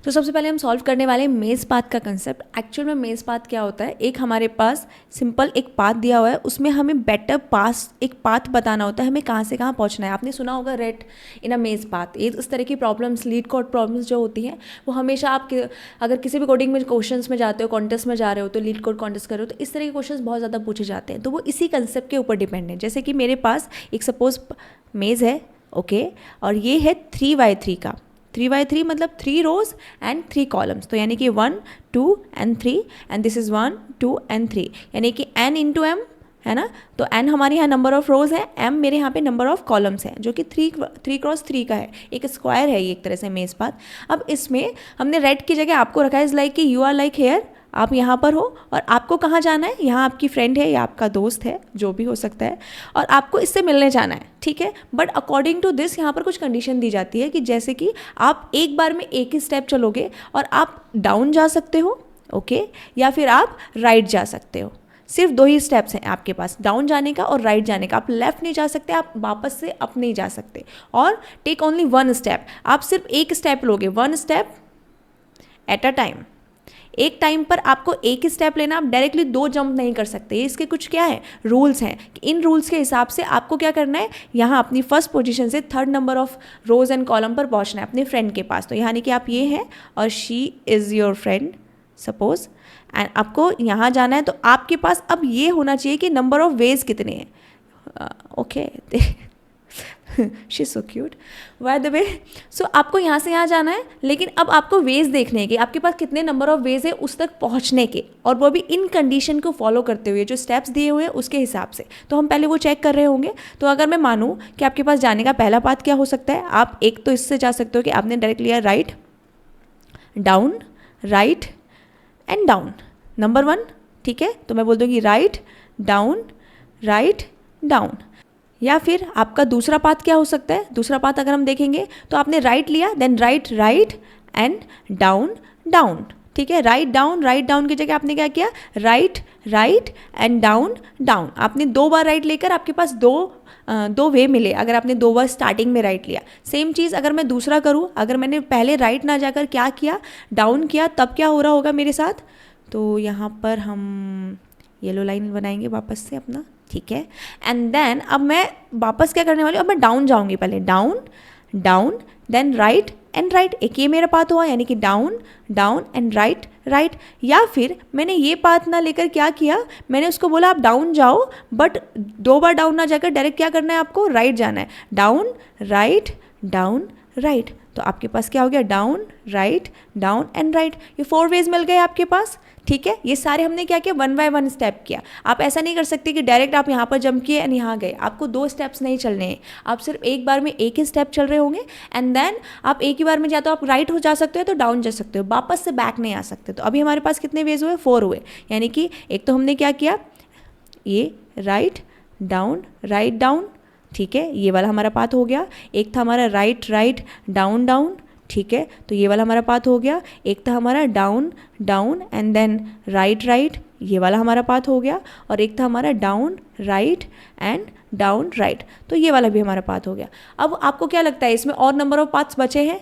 तो सबसे पहले हम सॉल्व करने वाले हैं मेज़ पाथ का कंसेप्ट। एक्चुअल में मेज़ पाथ क्या होता है, एक हमारे पास सिंपल एक पाथ दिया हुआ है, उसमें हमें बेटर पास एक पाथ बताना होता है, हमें कहाँ से कहाँ पहुँचना है। आपने सुना होगा रेट इन अ मेज़ पाथ। ये इस तरह की प्रॉब्लम्स, लीड कोड प्रॉब्लम्स जो होती हैं वो हमेशा आप अगर किसी भी कोडिंग में क्वेश्चंस में जाते हो, कॉन्टेस्ट में जा रहे हो, तो लीड कोड कॉन्टेस्ट कर रहे हो, तो इस तरह के क्वेश्चंस बहुत ज़्यादा पूछे जाते हैं। तो वो इसी कंसेप्ट के ऊपर डिपेंड है। जैसे कि मेरे पास एक सपोज मेज़ है, ओके, और ये है 3x3 का। 3x3 मतलब 3 रोज एंड 3 कॉलम्स, तो यानी कि 1 2 and 3 and this is 1 2 and 3, यानी कि n इंटू एम है ना। तो n हमारे यहाँ नंबर ऑफ रोज है, m मेरे यहाँ पे नंबर ऑफ कॉलम्स है, जो कि 3x3 का है, एक स्क्वायर है ये एक तरह से मेज़ पाथ। अब इसमें हमने रेड की जगह आपको रखा है इज लाइक कि यू आर लाइक हेयर, आप यहाँ पर हो और आपको कहाँ जाना है, यहाँ आपकी फ्रेंड है या आपका दोस्त है, जो भी हो सकता है, और आपको इससे मिलने जाना है, ठीक है। बट अकॉर्डिंग टू दिस यहाँ पर कुछ कंडीशन दी जाती है कि जैसे कि आप एक बार में एक ही स्टेप चलोगे और आप डाउन जा सकते हो, ओके, या फिर आप राइट जा सकते हो। सिर्फ 2 ही स्टेप्स हैं आपके पास, डाउन जाने का और राइट जाने का। आप लेफ्ट नहीं जा सकते, आप वापस से अप नहीं जा सकते। और टेक ओनली 1 स्टेप, आप सिर्फ एक स्टेप लोगे, 1 स्टेप एट अ टाइम। एक टाइम पर आपको एक ही स्टेप लेना, आप डायरेक्टली 2 जंप नहीं कर सकते। इसके कुछ क्या है, रूल्स हैं। इन रूल्स के हिसाब से आपको क्या करना है, यहाँ अपनी फर्स्ट पोजीशन से 3rd number of rows and column पर पहुँचना है अपने फ्रेंड के पास। तो यानी कि आप ये हैं और she is your friend suppose, and आपको यहाँ जाना है। तो आपके पास अब ये होना चाहिए कि नंबर ऑफ वेज कितने हैं, okay she so cute by the way. So आपको यहाँ से यहाँ जाना है, लेकिन अब आपको वेज देखने हैं कि आपके पास कितने नंबर ऑफ वेज है उस तक पहुँचने के, और वो भी इन कंडीशन को फॉलो करते हुए, जो स्टेप्स दिए हुए हैं उसके हिसाब से। तो हम पहले वो चेक कर रहे होंगे। तो अगर मैं मानूँ कि आपके पास जाने का पहला पाथ क्या हो सकता है, आप एक तो इससे जा सकते हो कि आपने डायरेक्ट लिया write down right and down, number 1, ठीक है। तो मैं बोल दूँगी राइट डाउन राइट डाउन। या फिर आपका दूसरा पाथ क्या हो सकता है, दूसरा पाथ अगर हम देखेंगे तो आपने राइट लिया, then right right and down down, ठीक है। राइट डाउन की जगह आपने क्या किया, right right and down down. आपने 2 बार राइट लेकर आपके पास दो वे मिले, अगर आपने 2 बार स्टार्टिंग में राइट लिया। सेम चीज़ अगर मैं दूसरा करूँ, अगर मैंने पहले राइट ना जाकर क्या किया, डाउन किया, तब क्या हो रहा होगा मेरे साथ। तो यहाँ पर हम येलो लाइन बनाएंगे वापस से अपना, ठीक है। एंड देन अब मैं वापस क्या करने वाली हूँ, अब मैं डाउन जाऊँगी, पहले down down then right and right, एक ये मेरा पाथ हुआ, यानी कि down down and right right. या फिर मैंने ये पाथ ना लेकर क्या किया, मैंने उसको बोला आप डाउन जाओ, बट 2 बार डाउन ना जाकर डायरेक्ट क्या करना है, आपको राइट जाना है, डाउन राइट। तो आपके पास क्या हो गया, डाउन एंड राइट। ये 4 वेज मिल गए आपके पास, ठीक है। ये सारे हमने क्या किया, 1 बाय 1 स्टेप किया। आप ऐसा नहीं कर सकते कि डायरेक्ट आप यहाँ पर जंप किए एंड यहाँ गए, आपको 2 स्टेप्स नहीं चलने हैं, आप सिर्फ एक बार में एक ही स्टेप चल रहे होंगे। एंड देन आप एक ही बार में या तो आप राइट हो जा सकते हो, तो डाउन जा सकते हो, वापस से बैक नहीं आ सकते। तो अभी हमारे पास कितने वेज हुए, 4 हुए। यानी कि एक तो हमने क्या किया, ये राइट डाउन, ठीक है, ये वाला हमारा पाथ हो गया। एक था हमारा राइट डाउन, ठीक है, तो ये वाला हमारा पाथ हो गया। एक था हमारा डाउन एंड देन राइट, ये वाला हमारा पाथ हो गया। और एक था हमारा down right and down right, तो ये वाला भी हमारा पाथ हो गया। अब आपको क्या लगता है, इसमें और नंबर ऑफ पाथ्स बचे हैं?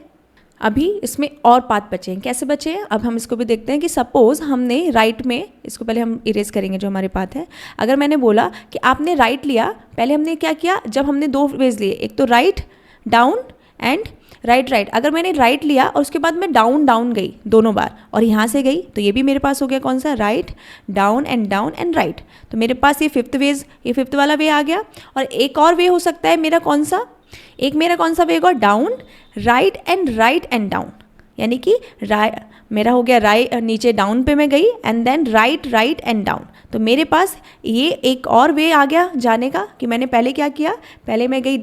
अभी इसमें और पाथ बचे हैं। कैसे बचे हैं, अब हम इसको भी देखते हैं कि सपोज हमने राइट में, इसको पहले हम इरेज करेंगे जो हमारे पाथ है। अगर मैंने बोला कि आपने राइट लिया, पहले हमने क्या किया, जब हमने 2 वेज लिए, एक तो राइट डाउन एंड राइट। अगर मैंने राइट लिया और उसके बाद मैं डाउन गई दोनों बार और यहाँ से गई, तो ये भी मेरे पास हो गया कौन सा, राइट डाउन एंड राइट। तो मेरे पास ये 5th वेज, ये 5th वाला वे आ गया। और एक और वे हो सकता है मेरा कौन सा, मेरा कौन सा वे होगा, डाउन राइट एंड डाउन, यानी कि मेरा हो गया राइट, नीचे डाउन पे मैं गई and then right and down. तो मेरे पास ये एक और वे आ गया जाने का कि मैंने पहले क्या किया, पहले मैं गई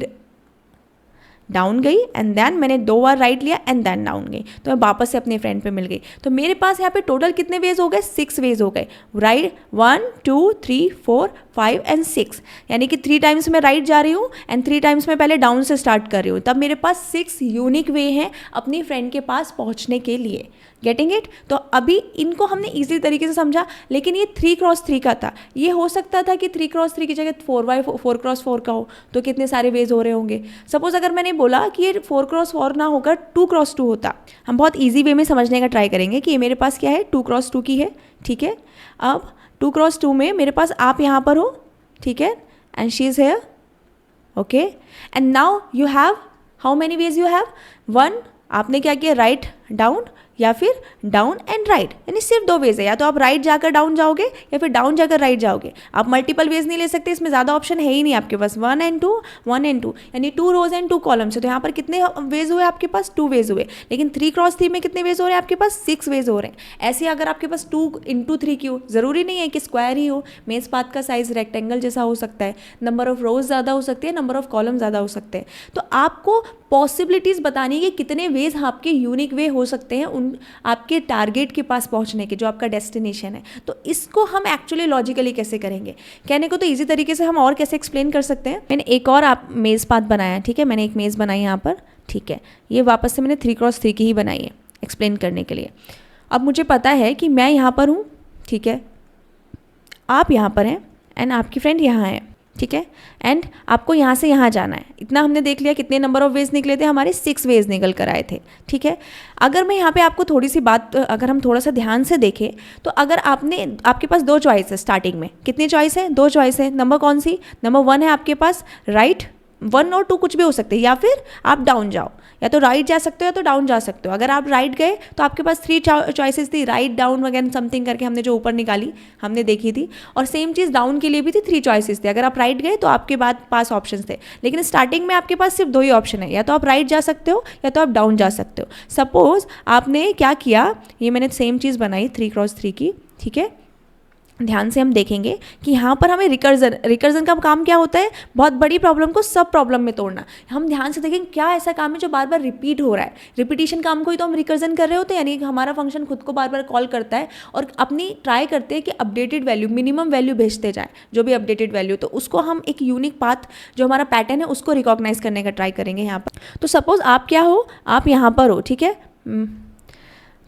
डाउन गई एंड देन मैंने 2 बार राइट लिया एंड देन डाउन गई, तो मैं वापस से अपने फ्रेंड पे मिल गई। तो मेरे पास यहाँ पे टोटल कितने वेज हो गए, 6 वेज हो गए। राइट 1 2 3 4 5 एंड 6, यानी कि 3 टाइम्स मैं राइट जा रही हूँ एंड 3 टाइम्स मैं पहले डाउन से स्टार्ट कर रही हूँ। तब मेरे पास 6 यूनिक वे हैं अपनी फ्रेंड के पास पहुँचने के लिए। Getting it? तो अभी इनको हमने ईजी तरीके से समझा, लेकिन ये 3x3 का था। ये हो सकता था कि 3x3 की जगह 4x4 का हो, तो कितने सारे वेज हो रहे होंगे। सपोज अगर मैंने बोला कि ये 4x4 ना होकर 2x2 होता। हम बहुत ईजी वे में समझने का ट्राई करेंगे कि ये मेरे पास क्या है, 2x2 की है, ठीक है। अब 2x2 में मेरे पास आप यहाँ पर हो, ठीक है, and she is here, okay. And now you have how many ways you have, 1, आपने क्या किया, राइट डाउन या फिर डाउन एंड राइट, यानी सिर्फ 2 वेज है, या तो आप राइट जाकर डाउन जाओगे या फिर डाउन जाकर राइट जाओगे। आप मल्टीपल वेज नहीं ले सकते, इसमें ज़्यादा ऑप्शन है ही नहीं आपके पास। 1 and 2 1 and 2 यानी 2 रोज एंड 2 कॉलम्स है। तो यहाँ पर कितने वेज हुए आपके पास, 2 वेज हुए। लेकिन 3x3 में कितने वेज हो रहे हैं आपके पास, 6 वेज हो रहे हैं। ऐसे अगर आपके पास 2 into 3 की हो, ज़रूरी नहीं है कि स्क्वायर ही हो, मेज़ पाथ का साइज रेक्टेंगल जैसा हो सकता है, नंबर ऑफ रोज ज़्यादा हो सकती है, नंबर ऑफ कॉलम ज़्यादा हो सकते हैं। तो आपको पॉसिबिलिटीज़ बतानी है कि कितने वेज आपके यूनिक वे हो सकते हैं उन आपके टारगेट के पास पहुंचने के, जो आपका डेस्टिनेशन है। तो इसको हम एक्चुअली लॉजिकली कैसे करेंगे, कहने को तो इजी तरीके से हम और कैसे एक्सप्लेन कर सकते हैं। मैंने एक और आप मेज़ पाथ बनाया, ठीक है, मैंने एक मेज़ बनाई यहाँ पर, ठीक है। ये वापस से मैंने 3x3 की ही बनाई है एक्सप्लेन करने के लिए। अब मुझे पता है कि मैं यहाँ पर हूँ, ठीक है, आप यहाँ पर हैं एंड आपकी फ्रेंड यहाँ है, ठीक है, एंड आपको यहाँ से यहाँ जाना है। इतना हमने देख लिया, कितने नंबर ऑफ वेज निकले थे हमारे, 6 वेज निकल कर आए थे, ठीक है। अगर मैं यहाँ पे आपको थोड़ी सी बात, अगर हम थोड़ा सा ध्यान से देखें तो अगर आपके पास 2 चॉइस है स्टार्टिंग में, कितनी चॉइस है, 2 चॉइस है। नंबर कौन सी, नंबर 1 है आपके पास राइट, 1 और 2 कुछ भी हो सकते हैं, या फिर आप डाउन जाओ, या तो राइट जा सकते हो या तो डाउन जा सकते हो। अगर आप राइट गए तो आपके पास 3 चॉइसेस थी, राइट डाउन वगैरह समथिंग करके हमने जो ऊपर निकाली हमने देखी थी, और सेम चीज़ डाउन के लिए भी थी, 3 चॉइसेस थे। अगर आप राइट गए तो आपके पास ऑप्शन थे, लेकिन स्टार्टिंग में आपके पास सिर्फ 2 ही ऑप्शन है, या तो आप राइट जा सकते हो या तो आप डाउन जा सकते हो। सपोज आपने क्या किया, ये मैंने सेम चीज़ बनाई 3x3 की, ठीक है। ध्यान से हम देखेंगे कि यहाँ पर हमें रिकर्जन का काम क्या होता है, बहुत बड़ी प्रॉब्लम को सब प्रॉब्लम में तोड़ना। हम ध्यान से देखेंगे क्या ऐसा काम है जो बार बार रिपीट हो रहा है, रिपीटिशन काम को ही तो हम रिकर्जन कर रहे होते हैं, यानी कि हमारा फंक्शन खुद को बार बार कॉल करता है और अपनी ट्राई करते हैं कि अपडेटेड वैल्यू, मिनिमम वैल्यू भेजते जाए, जो भी अपडेटेड वैल्यू, तो उसको हम एक यूनिक पाथ जो हमारा पैटर्न है उसको रिकॉग्नाइज करने का ट्राई करेंगे यहाँ पर। तो सपोज आप क्या हो, आप यहाँ पर हो, ठीक है।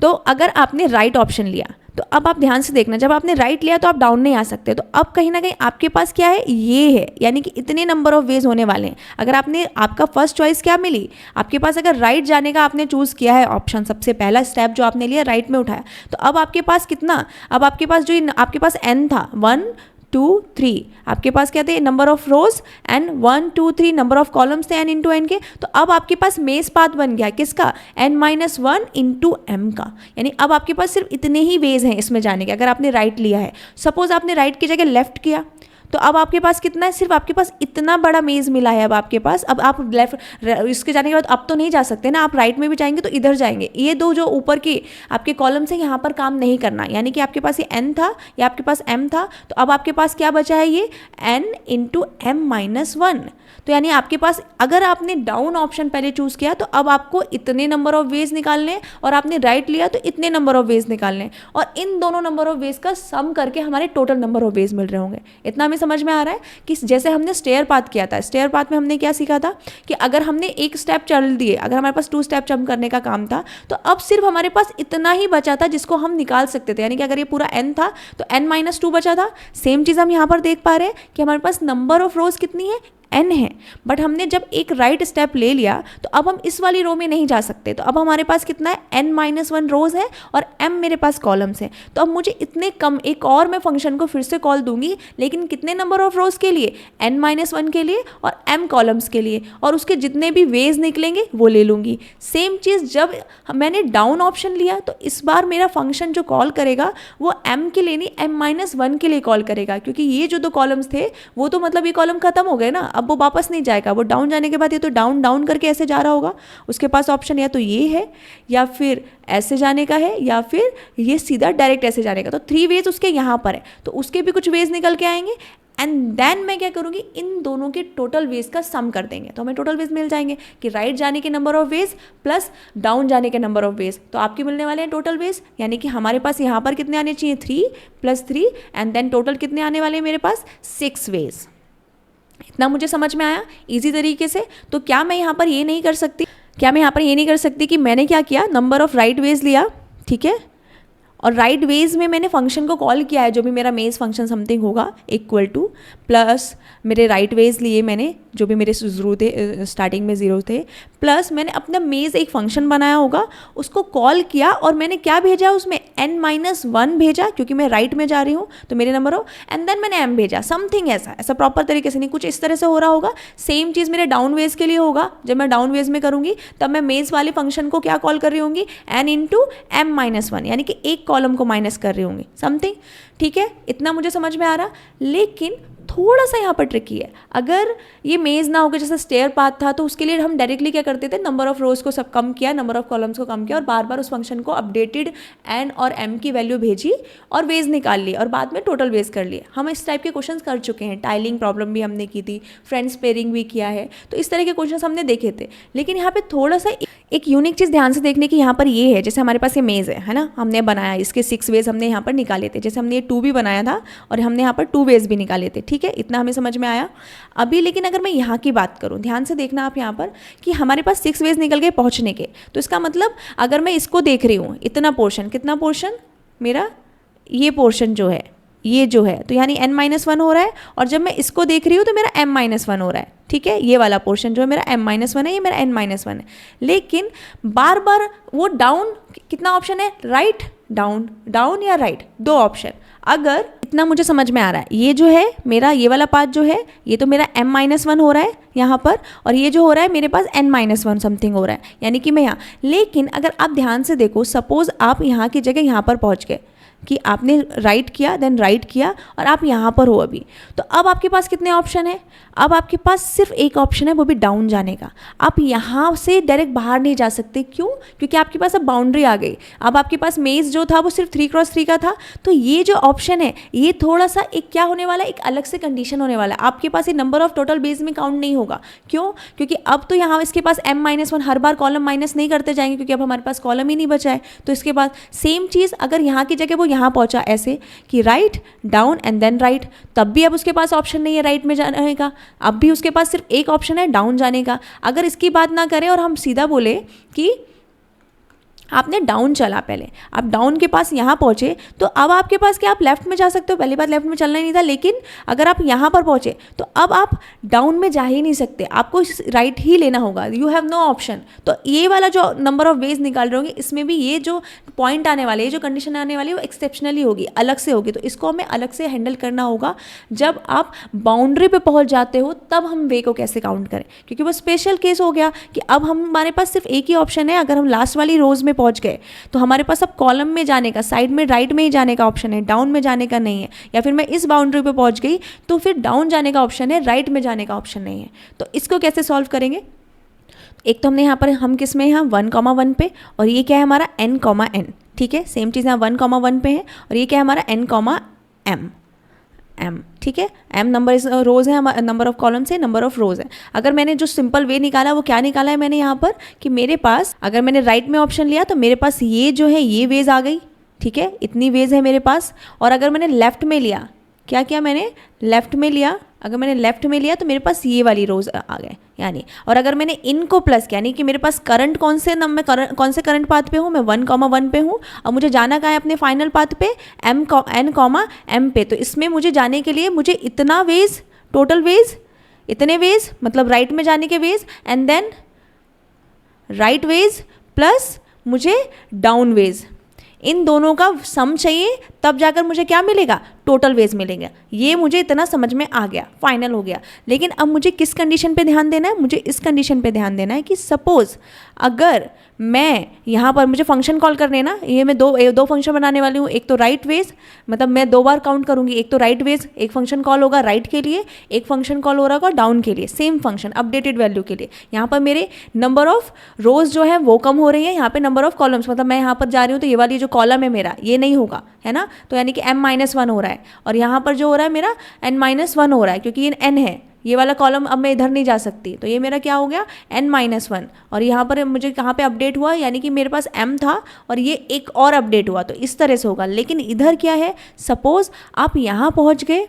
तो अगर आपने राइट ऑप्शन लिया तो अब आप ध्यान से देखना, जब आपने राइट लिया तो आप डाउन नहीं आ सकते। तो अब कहीं ना कहीं आपके पास क्या है, ये है, यानी कि इतने नंबर ऑफ वेज होने वाले हैं। अगर आपका फर्स्ट चॉइस क्या मिली आपके पास, अगर राइट जाने का आपने चूज़ किया है ऑप्शन, सबसे पहला स्टेप जो आपने लिया राइट में उठाया, तो अब आपके पास कितना, अब आपके पास जो आपके पास n था, 1 2 3, आपके पास क्या थे, number of rows, and 1 2 3 number of columns थे n इंटू एन के। तो अब आपके पास मेज पाथ बन गया किसका, n-1 इंटू m का, यानी अब आपके पास सिर्फ इतने ही वेज हैं इसमें जाने के। अगर आपने राइट लिया है, सपोज आपने राइट की जगह लेफ्ट किया, तो अब आपके पास कितना है, सिर्फ आपके पास इतना बड़ा मेज मिला है अब आपके पास। अब आप लेफ्ट इसके जाने के बाद अब तो नहीं जा सकते ना, आप राइट में भी जाएंगे तो इधर जाएंगे। ये 2 जो ऊपर के आपके कॉलम से यहाँ पर काम नहीं करना, यानी कि आपके पास ये n था या आपके पास m था, तो अब आपके पास क्या बचा है, ये n इंटू m-1। तो यानी आपके पास, अगर आपने डाउन ऑप्शन पहले चूज़ किया तो अब आपको इतने नंबर ऑफ वेज निकालने हैं, और आपने राइट लिया तो इतने नंबर ऑफ वेज निकालने हैं, और इन दोनों नंबर ऑफ वेज का सम करके हमारे टोटल नंबर ऑफ वेज मिल रहे होंगे। इतना हमें समझ में आ रहा है कि जैसे हमने स्टेयर पाथ किया था, स्टेयर पाथ में हमने क्या सीखा था कि अगर हमने एक स्टेप चल दिए, अगर हमारे पास 2 स्टेप जंप करने का काम था, तो अब सिर्फ हमारे पास इतना ही बचा था जिसको हम निकाल सकते थे। यानी कि अगर ये पूरा n था तो n-2 बचा था। सेम चीज़ हम यहाँ पर देख पा रहे हैं कि हमारे पास नंबर ऑफ रोज कितनी है, n है, बट हमने जब एक राइट स्टेप ले लिया तो अब हम इस वाली रो में नहीं जा सकते। तो अब हमारे पास कितना है, n-1 रोज है और m मेरे पास कॉलम्स है। तो अब मुझे इतने कम, एक और मैं फंक्शन को फिर से कॉल दूंगी, लेकिन कितने नंबर ऑफ रोज के लिए, n-1 के लिए और m कॉलम्स के लिए, और उसके जितने भी वेज निकलेंगे वो ले लूँगी। सेम चीज़ जब मैंने डाउन ऑप्शन लिया तो इस बार मेरा फंक्शन जो कॉल करेगा वो m के लिए नहीं, m-1 के लिए कॉल करेगा, क्योंकि ये जो 2 कॉलम्स थे वो तो मतलब ये कॉलम खत्म हो गए ना, अब वो वापस नहीं जाएगा। वो डाउन जाने के बाद ये तो डाउन डाउन करके ऐसे जा रहा होगा, उसके पास ऑप्शन या तो ये है या फिर ऐसे जाने का है या फिर ये सीधा डायरेक्ट ऐसे जाने का। तो 3 वेज उसके यहाँ पर है, तो उसके भी कुछ वेज निकल के आएंगे, एंड देन मैं क्या करूँगी, इन दोनों के टोटल वेज का सम कर देंगे, तो हमें टोटल वेज मिल जाएंगे कि राइट जाने के number of veg plus down जाने के नंबर ऑफ वेज, तो आपके मिलने वाले हैं टोटल वेज। यानी कि हमारे पास यहाँ पर कितने आने चाहिए, 3 + 3, एंड देन टोटल कितने आने वाले हैं मेरे पास, 6 वेज। इतना मुझे समझ में आया इजी तरीके से। तो क्या मैं यहाँ पर ये नहीं कर सकती कि मैंने क्या किया, नंबर ऑफ राइट वेज लिया, ठीक है, और राइट वेज में मैंने फंक्शन को कॉल किया है, जो भी मेरा मेज फंक्शन समथिंग होगा इक्वल टू प्लस मेरे राइट वेज लिए मैंने जो भी मेरे ज़ीरो थे, स्टार्टिंग में ज़ीरो थे, प्लस मैंने अपना मेज एक फंक्शन बनाया होगा, उसको कॉल किया और मैंने क्या भेजा उसमें n-1 भेजा, क्योंकि मैं राइट में जा रही हूँ तो मेरे नंबर हो, एंड देन मैंने m भेजा, समथिंग ऐसा प्रॉपर तरीके से नहीं, कुछ इस तरह से हो रहा होगा। सेम चीज़ मेरे डाउन वेज के लिए होगा, जब मैं डाउन वेज में करूँगी तब मैं मेज वाले फंक्शन को क्या कॉल कर रही होंगी, n/m-1, यानी कि एक कॉलम को माइनस कर रही होंगी समथिंग। ठीक है, इतना मुझे समझ में आ रहा। लेकिन थोड़ा सा यहाँ पर ट्रिकी है, अगर ये मेज़ ना होगा जैसे स्टेयर पाथ था तो उसके लिए हम डायरेक्टली क्या करते थे, नंबर ऑफ रोज को सब कम किया, नंबर ऑफ कॉलम्स को कम किया और बार बार उस फंक्शन को अपडेटेड n और m की वैल्यू भेजी और वेज निकाल ली और बाद में टोटल वेज कर लिए। हम इस टाइप के क्वेश्चंस कर चुके हैं, टाइलिंग प्रॉब्लम भी हमने की थी, फ्रेंड्स पेयरिंग भी किया है, तो इस तरह के क्वेश्चंस हमने देखे थे। लेकिन यहाँ पे थोड़ा सा एक यूनिक चीज़ ध्यान से देखने की यहाँ पर ये है, जैसे हमारे पास ये मेज़ है ना, हमने बनाया, इसके 6 वेज हमने यहाँ पर निकाले थे, जैसे हमने ये 2 भी बनाया था और हमने यहाँ पर 2 वेज भी निकाले थे। ठीक है, इतना हमें समझ में आया। अभी लेकिन अगर मैं यहाँ की बात करूँ, ध्यान से देखना आप यहाँ पर कि हमारे पास 6 वेज निकल गए पहुँचने के, तो इसका मतलब अगर मैं इसको देख रही हूँ, इतना पोर्शन, कितना पोर्शन मेरा, ये पोर्शन जो है, ये जो है, तो यानी n-1 हो रहा है, और जब मैं इसको देख रही हूँ तो मेरा m-1 हो रहा है। ठीक है, ये वाला पोर्शन जो है मेरा m-1 है, ये मेरा n-1 है। लेकिन बार बार वो डाउन, कितना ऑप्शन है, राइट डाउन, डाउन या राइट, 2 ऑप्शन। अगर इतना मुझे समझ में आ रहा है, ये जो है मेरा, ये वाला पार्ट जो है, ये तो मेरा m-1 हो रहा है यहाँ पर, और ये जो हो रहा है मेरे पास n-1 समथिंग हो रहा है, यानी कि मैं यहाँ। लेकिन अगर आप ध्यान से देखो, सपोज आप यहाँ की जगह यहाँ पर पहुँच गए कि आपने राइट किया, देन राइट किया और आप यहाँ पर हो अभी, तो अब आपके पास कितने ऑप्शन है, अब आपके पास सिर्फ एक ऑप्शन है, वो भी डाउन जाने का। आप यहाँ से डायरेक्ट बाहर नहीं जा सकते, क्यों, क्योंकि आपके पास अब बाउंड्री आ गई। अब आपके पास मेज जो था वो सिर्फ 3x3 का था, तो ये जो ऑप्शन है ये थोड़ा सा एक क्या होने वाला है, एक अलग से कंडीशन होने वाला है। आपके पास ये नंबर ऑफ टोटल बेस में काउंट नहीं होगा, क्यों, क्योंकि अब तो यहाँ इसके पास m-1 हर बार कॉलम माइनस नहीं करते जाएंगे, क्योंकि अब हमारे पास कॉलम ही नहीं बचा है। तो इसके बाद सेम चीज़, अगर यहाँ की जगह वो यहाँ पहुँचा ऐसे कि right down and then right, तब भी अब उसके पास ऑप्शन नहीं है राइट में जाने का, अब भी उसके पास सिर्फ एक ऑप्शन है डाउन जाने का। अगर इसकी बात ना करें और हम सीधा बोले कि आपने डाउन चला, पहले आप डाउन के पास यहाँ पहुँचे, तो अब आपके पास क्या, आप लेफ्ट में जा सकते हो, पहली बार लेफ्ट में चलना ही नहीं था। लेकिन अगर आप यहाँ पर पहुँचे तो अब आप डाउन में जा ही नहीं सकते, आपको राइट ही लेना होगा, यू हैव नो ऑप्शन। तो ये वाला जो नंबर ऑफ वेज निकाल रहे होंगे, इसमें भी ये जो पॉइंट आने वाले, ये जो कंडीशन आने वाली है वो एक्सेप्शनली होगी, अलग से होगी। तो इसको हमें अलग से हैंडल करना होगा। जब आप बाउंड्री पे पहुँच जाते हो तब हम वे को कैसे काउंट करें, क्योंकि वो स्पेशल केस हो गया कि अब हमारे पास सिर्फ एक ही ऑप्शन है। अगर हम लास्ट वाली रोज में पहुंच गए तो हमारे पास अब कॉलम में जाने का, साइड में राइट में ही जाने का ऑप्शन है, डाउन में जाने का नहीं है। या फिर मैं इस बाउंड्री पे पहुंच गई तो फिर डाउन जाने का ऑप्शन है, राइट में जाने का ऑप्शन नहीं है। तो इसको कैसे सॉल्व करेंगे, एक तो हमने यहाँ पर, हम किस में यहाँ 1,1 पे, और ये क्या है हमारा n,n। ठीक है, सेम चीज़ यहाँ 1,1 पे है, और ये क्या है हमारा n,m। ठीक है, m नंबर इस रोज़ है, नंबर ऑफ कॉलम्स है, नंबर ऑफ रोज़ है। अगर मैंने जो सिंपल वे निकाला वो क्या निकाला है मैंने यहाँ पर, कि मेरे पास अगर मैंने राइट में ऑप्शन लिया तो मेरे पास ये जो है ये वेज आ गई। ठीक है, इतनी वेज है मेरे पास। और अगर मैंने लेफ़्ट में लिया, क्या किया मैंने, लेफ़्ट में लिया, अगर मैंने लेफ़्ट में लिया तो मेरे पास ये वाली रोज़ आ गए यानी। और अगर मैंने इनको प्लस किया, यानी कि मेरे पास करंट कौन से कौन से करंट पाथ पे हूँ, मैं 1,1 पे हूँ, और मुझे जाना कहाँ है अपने फाइनल पाथ पे, n,m पे। तो इसमें मुझे जाने के लिए मुझे इतना वेज, टोटल वेज, इतने वेज मतलब राइट में जाने के ways, and then right ways plus मुझे डाउन वेज, इन दोनों का सम चाहिए, तब जाकर मुझे क्या मिलेगा, टोटल वेज मिलेगा। ये मुझे इतना समझ में आ गया, फाइनल हो गया। लेकिन अब मुझे किस कंडीशन पे ध्यान देना है, मुझे इस कंडीशन पे ध्यान देना है कि सपोज अगर मैं यहाँ पर, मुझे फंक्शन कॉल करने ना, ये मैं दो फंक्शन बनाने वाली हूँ। एक तो राइट वेज, मतलब मैं 2 बार काउंट करूँगी, एक तो राइट वेज, एक फंक्शन कॉल होगा राइट के लिए, एक फंक्शन कॉल हो रहा होगा डाउन के लिए, सेम फंक्शन अपडेटेड वैल्यू के लिए। यहाँ पर मेरे नंबर ऑफ रोज जो है वो कम हो रही है, यहाँ पे नंबर ऑफ कॉलम्स, मतलब मैं यहाँ पर जा रही हूँ तो ये वाली जो कॉलम है मेरा ये नहीं होगा, है ना। तो यानी कि m-1 हो रहा है, और यहाँ पर जो हो रहा है मेरा n-1 हो रहा है, क्योंकि ये n है, ये वाला कॉलम अब मैं इधर नहीं जा सकती, तो ये मेरा क्या हो गया n-1। और यहाँ पर मुझे कहाँ पे अपडेट हुआ, यानी कि मेरे पास m था और ये एक और अपडेट हुआ, तो इस तरह से होगा। लेकिन इधर क्या है, सपोज आप यहाँ पहुँच गए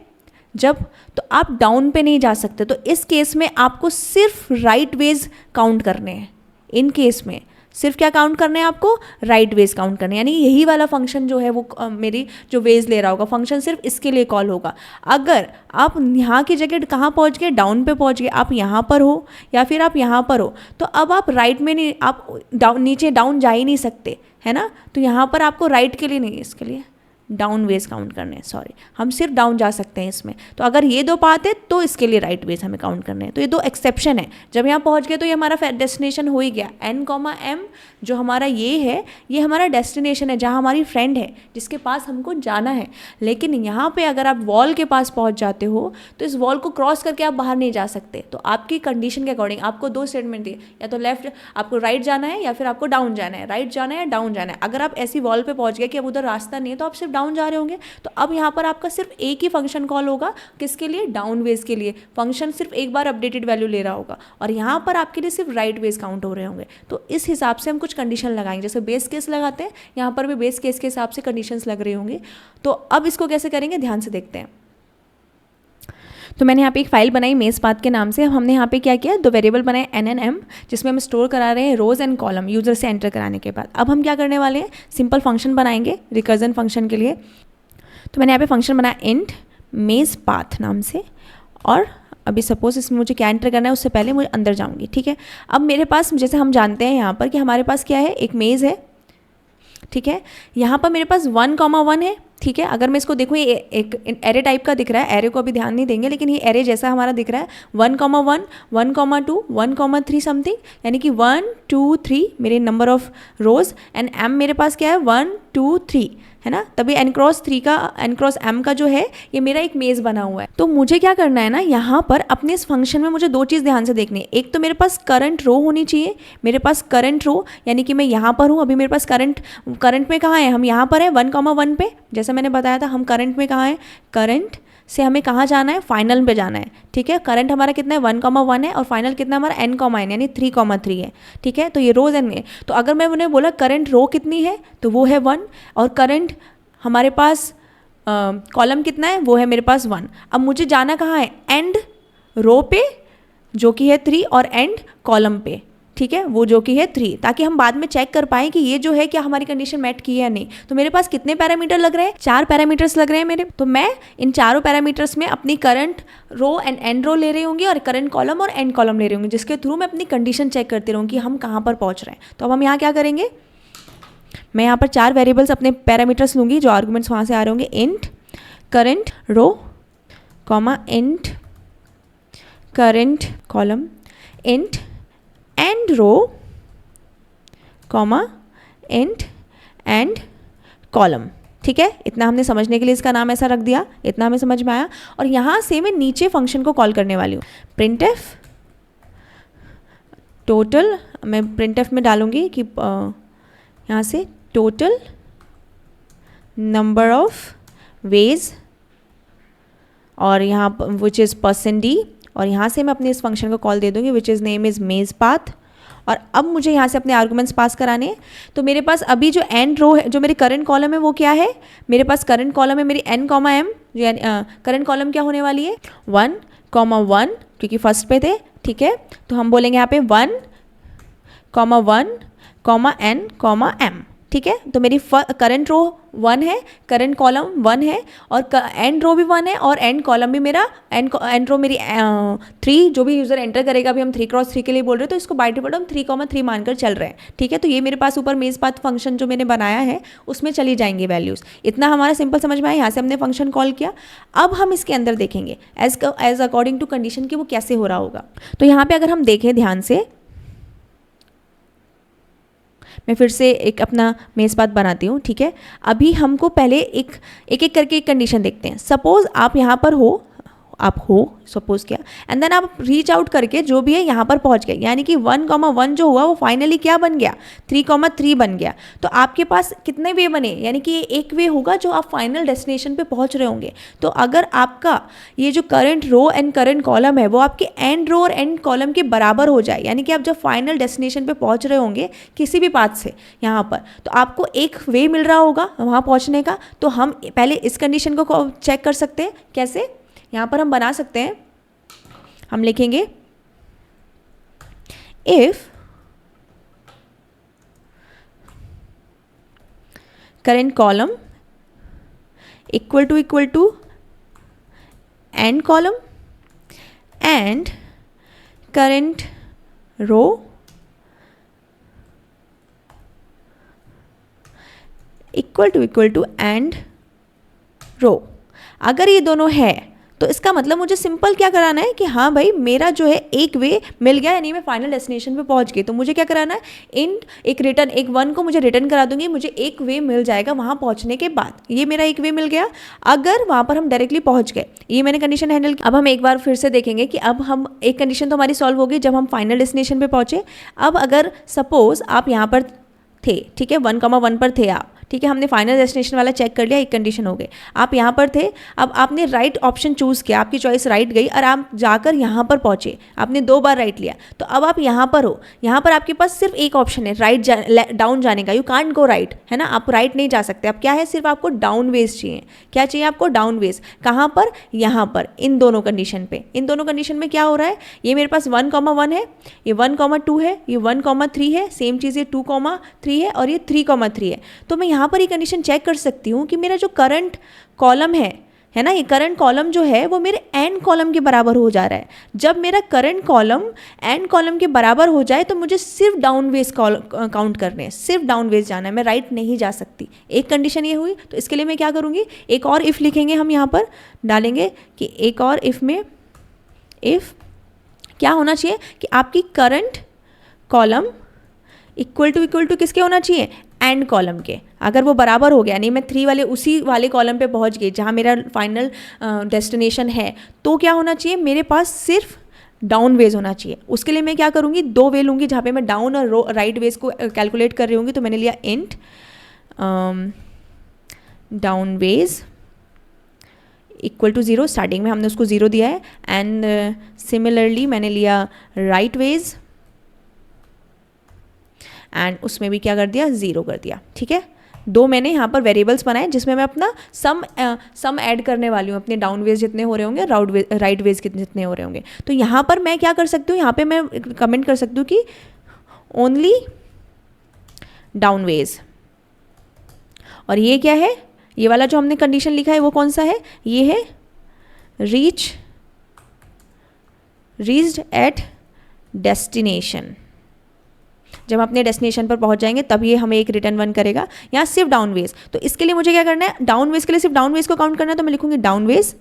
जब, तो आप डाउन पे नहीं जा सकते, तो इस केस में आपको सिर्फ राइट वेज काउंट करने हैं। इन केस में सिर्फ क्या काउंट करना है आपको, राइट वेज काउंट करना है, यानी यही वाला फंक्शन जो है वो मेरी जो वेज ले रहा होगा फंक्शन सिर्फ इसके लिए कॉल होगा। अगर आप यहाँ की जगह कहाँ पहुँच गए, डाउन पे पहुँच गए, आप यहाँ पर हो या फिर आप यहाँ पर हो, तो अब आप राइट में नहीं, आप डाउन नीचे डाउन जा ही नहीं सकते, है ना। तो यहाँ पर आपको राइट के लिए नहीं, इसके लिए डाउन वेज काउंट करने हैं, सॉरी, हम सिर्फ डाउन जा सकते हैं इसमें। तो अगर ये दो पाथ है तो इसके लिए राइट वेज हमें काउंट करने हैं। तो ये दो एक्सेप्शन है। जब यहाँ पहुँच गए तो ये हमारा डेस्टिनेशन हो ही गया। n, जो हमारा ये है, ये हमारा डेस्टिनेशन है, जहाँ हमारी फ्रेंड है जिसके पास हमको जाना है। लेकिन यहाँ पे अगर आप वॉल के पास पहुँच जाते हो तो इस वॉल को क्रॉस करके आप बाहर नहीं जा सकते। तो आपकी कंडीशन के अकॉर्डिंग आपको दो स्टेटमेंट दिए, या तो लेफ्ट आपको राइट जाना है या फिर आपको डाउन जाना है, राइट जाना है या डाउन जाना है। अगर आप ऐसी वॉल पे पहुँच गए कि अब उधर रास्ता नहीं है तो आप सिर्फ डाउन जा रहे होंगे, तो अब यहाँ पर आपका सिर्फ एक ही फंक्शन कॉल होगा, किसके लिए, डाउन वेज के लिए। फंक्शन सिर्फ एक बार अपडेटेड वैल्यू ले रहा होगा और यहाँ पर आपके लिए सिर्फ राइट वेज काउंट हो रहे होंगे। तो इस हिसाब से हम कुछ कंडीशन लगाएंगे, जैसे बेस केस लगाते हैं, यहाँ पर भी बेस केस के हिसाब से कंडीशंस लग रहे होंगे। तो अब इसको कैसे करेंगे, ध्यान से देखते हैं। तो मैंने यहाँ पे एक फाइल बनाई मेज पाथ के नाम से। हमने यहाँ पे क्या किया, दो वेरिएबल बनाए n एंड m, जिसमें हम स्टोर करा रहे हैं रोज एंड कॉलम यूजर से एंटर कराने के बाद। अब हम क्या करने वाले हैं, सिंपल फंक्शन बनाएंगे रिकर्जन फंक्शन के लिए। तो मैंने यहाँ पे फंक्शन बनाया इंट मेज पाथ नाम से, और अभी सपोज इसमें मुझे क्या एंटर करना है उससे पहले मुझे अंदर जाऊँगी, ठीक है। अब मेरे पास, जैसे हम जानते हैं यहाँ पर कि हमारे पास क्या है, एक मेज़ है, ठीक है। यहाँ पर मेरे पास 1,1 है, ठीक है। अगर मैं इसको देखूँ, ये एक एरे टाइप का दिख रहा है, एरे को अभी ध्यान नहीं देंगे, लेकिन ये एरे जैसा हमारा दिख रहा है। 1,1, 1,2, 1,3 समथिंग, यानी कि 1, 2, 3 मेरे number of rows, and m मेरे पास क्या है, 1, 2, 3, है ना। तभी n×m का जो है ये मेरा एक मेज़ बना हुआ है। तो मुझे क्या करना है ना, यहाँ पर अपने इस फंक्शन में मुझे दो चीज़ ध्यान से देखनी है। एक तो मेरे पास करंट रो होनी चाहिए, मेरे पास करंट रो, यानी कि मैं यहाँ पर हूँ, अभी मेरे पास करंट में कहाँ है, हम यहाँ पर है 1,1 पे। जैसे मैंने बताया था, हम करंट में कहाँ है, करंट से हमें कहाँ जाना है, फाइनल पे जाना है, ठीक है। करंट हमारा कितना है, 1,1 है, और फाइनल कितना हमारा n, यानी 3,3 है, ठीक है। तो ये रोज एन है। तो अगर मैं उन्हें बोला करंट रो कितनी है, तो वो है 1, और करंट हमारे पास कॉलम कितना है, वो है मेरे पास 1। अब मुझे जाना कहाँ है, एंड रो पे जो कि है 3, और एंड कॉलम पे, ठीक है, वो जो कि है 3, ताकि हम बाद में चेक कर पाएँ कि ये जो है क्या हमारी कंडीशन मैट की है या नहीं। तो मेरे पास कितने पैरामीटर लग रहे हैं, 4 पैरामीटर्स लग रहे हैं मेरे। तो मैं इन चारों पैरामीटर्स में अपनी करंट रो एंड एंड रो ले रही होंगी, और करंट कॉलम और एंड कॉलम ले रही होंगी, जिसके थ्रू मैं अपनी कंडीशन चेक करती रहूँगी कि हम कहाँ पर पहुँच रहे हैं। तो अब हम यहाँ क्या करेंगे, मैं यहाँ पर 4 वेरिएबल्स अपने पैरामीटर्स लूँगी, जो आर्गूमेंट्स वहाँ से आ रहे होंगे, int current row, comma int current column, int end row, comma int end column, ठीक है। इतना हमने समझने के लिए इसका नाम ऐसा रख दिया, इतना हमें समझ में आया। और यहाँ से मैं नीचे फंक्शन को कॉल करने वाली हूँ, printf टोटल, मैं printf में डालूँगी कि यहाँ से टोटल नंबर ऑफ वेज, और यहाँ विच इज़ %d, और यहाँ से मैं अपने इस फंक्शन को कॉल दे दूँगी विच इज़ नेम इज़ मेज पाथ। और अब मुझे यहाँ से अपने आर्गूमेंट्स पास कराने हैं। तो मेरे पास अभी जो एंड रो है, जो मेरी करंट कॉलम है, वो क्या है, मेरे पास करंट कॉलम है मेरी n, m, यानी करंट कॉलम क्या होने वाली है, 1,1, क्योंकि फर्स्ट पे थे, ठीक है। तो हम बोलेंगे यहाँ पे 1, 1, n, m, ठीक है। तो मेरी करंट रो 1 है, करंट कॉलम 1 है, और एंड रो भी 1 है, और एंड कॉलम भी मेरा एंड रो मेरी 3, जो भी यूज़र एंटर करेगा, अभी हम 3×3 के लिए बोल रहे हैं, तो इसको बाय डिफॉल्ट हम 3,3 मानकर चल रहे हैं, ठीक है। तो ये मेरे पास ऊपर मेज पाथ फंक्शन जो मैंने बनाया है उसमें चली जाएंगी वैल्यूज़। इतना हमारा सिंपल समझ में आया। यहाँ से हमने फंक्शन कॉल किया। अब हम इसके अंदर देखेंगे एज अकॉर्डिंग टू कंडीशन कि वो कैसे हो रहा होगा। तो यहाँ पर अगर हम देखें ध्यान से, मैं फिर से एक अपना मेज पाथ बनाती हूँ, ठीक है। अभी हमको पहले एक एक करके एक कंडीशन देखते हैं। सपोज आप यहाँ पर हो, सपोज क्या, एंड देन आप रीच आउट करके जो भी है यहाँ पर पहुँच गए, यानी कि 1,1 जो हुआ वो फाइनली क्या बन गया, 3,3 बन गया। तो आपके पास कितने वे बने, यानी कि एक वे होगा जो आप फाइनल डेस्टिनेशन पे पहुँच रहे होंगे। तो अगर आपका ये जो current row and current column है वो आपके एंड रो और एंड कॉलम के बराबर हो जाए, यानी कि आप जब फाइनल डेस्टिनेशन पे पहुँच रहे होंगे किसी भी पाथ से यहाँ पर, तो आपको एक वे मिल रहा होगा वहाँ पहुँचने का। तो हम पहले इस कंडीशन को चेक कर सकते हैं। कैसे, यहाँ पर हम बना सकते हैं, हम लिखेंगे if current column equal to end column and current row equal to end row। अगर ये दोनों है तो इसका मतलब मुझे सिंपल क्या कराना है कि हाँ भाई मेरा जो है एक वे मिल गया, यानी मैं फाइनल डेस्टिनेशन पे पहुंच गई। तो मुझे क्या कराना है, इन एक रिटर्न, एक वन को मुझे रिटर्न करा दूंगी, मुझे एक वे मिल जाएगा वहाँ पहुँचने के बाद। ये मेरा एक वे मिल गया अगर वहाँ पर हम डायरेक्टली पहुँच गए। ये मैंने कंडीशन हैंडल की। अब हम एक बार फिर से देखेंगे कि अब हम एक कंडीशन तो हमारी सॉल्व होगी जब हम फाइनल डेस्टिनेशन पर पहुँचे। अब अगर सपोज आप यहाँ पर थे, ठीक है, 1,1 पर थे आप, ठीक है, हमने फाइनल डेस्टिनेशन वाला चेक कर लिया, एक कंडीशन हो गई। आप यहाँ पर थे, अब आपने राइट ऑप्शन चूज़ किया, आपकी चॉइस राइट गई और आप जाकर यहाँ पर पहुँचे, आपने 2 बार राइट लिया। तो अब आप यहाँ पर हो, यहाँ पर आपके पास सिर्फ एक ऑप्शन है राइट डाउन जाने का। यू कांट गो राइट, है ना, आप राइट नहीं जा सकते। अब क्या है, सिर्फ आपको डाउन वेज चाहिए। क्या चाहिए आपको, डाउन वेज। कहाँ पर, यहाँ पर, इन दोनों कंडीशन पे। इन दोनों कंडीशन में क्या हो रहा है, ये मेरे पास 1,1 है, ये 1,2 है, ये 1,3 है, सेम चीज़ ये 2,3 है और ये 3,3 है। तो मैं यहाँ पर ये कंडीशन चेक कर सकती हूँ कि मेरा जो करंट कॉलम है ना, ये करंट कॉलम जो है वो मेरे एंड कॉलम के बराबर हो जा रहा है। जब मेरा करंट कॉलम एंड कॉलम के बराबर हो जाए तो मुझे सिर्फ डाउन वेज काउंट करने हैं, सिर्फ डाउन वेज जाना है, मैं राइट नहीं जा सकती। एक कंडीशन ये हुई। तो इसके लिए मैं क्या करूँगी, एक और इफ़ लिखेंगे, हम यहाँ पर डालेंगे कि एक और इफ़ में इफ़ क्या होना चाहिए कि आपकी करंट कॉलम इक्वल टू किसके होना चाहिए, एंड कॉलम के। अगर वो बराबर हो गया, नहीं मैं 3 वाले उसी वाले कॉलम पे पहुंच गई जहाँ मेरा फाइनल डेस्टिनेशन है, तो क्या होना चाहिए, मेरे पास सिर्फ डाउन वेज होना चाहिए। उसके लिए मैं क्या करूँगी, 2 वे लूँगी जहाँ पे मैं डाउन और राइट वेज को कैलकुलेट कर रही होंगी। तो मैंने लिया int down ways equal to 0, starting में हमने उसको 0 दिया है। एंड सिमिलरली मैंने लिया राइट वेज एंड उसमें भी क्या कर दिया, 0 कर दिया। ठीक है, 2 मैंने यहाँ पर वेरिएबल्स बनाए जिसमें मैं अपना सम ऐड करने वाली हूँ, अपने डाउन वेज जितने हो रहे होंगे, राइट वेज जितने हो रहे होंगे। तो यहाँ पर मैं क्या कर सकती हूँ, यहाँ पे मैं कमेंट कर सकती हूँ कि ओनली डाउन वेज। और ये क्या है, ये वाला जो हमने कंडीशन लिखा है वो कौन सा है, ये है रीच्ड एट डेस्टिनेशन। जब हम अपने डेस्टिनेशन पर पहुंच जाएंगे तब ये हमें एक रिटर्न 1 करेगा। यहाँ सिर्फ डाउन वेज। तो इसके लिए मुझे क्या करना है, डाउन वेज के लिए सिर्फ डाउन वेज को काउंट करना है। तो मैं लिखूंगी डाउन वेज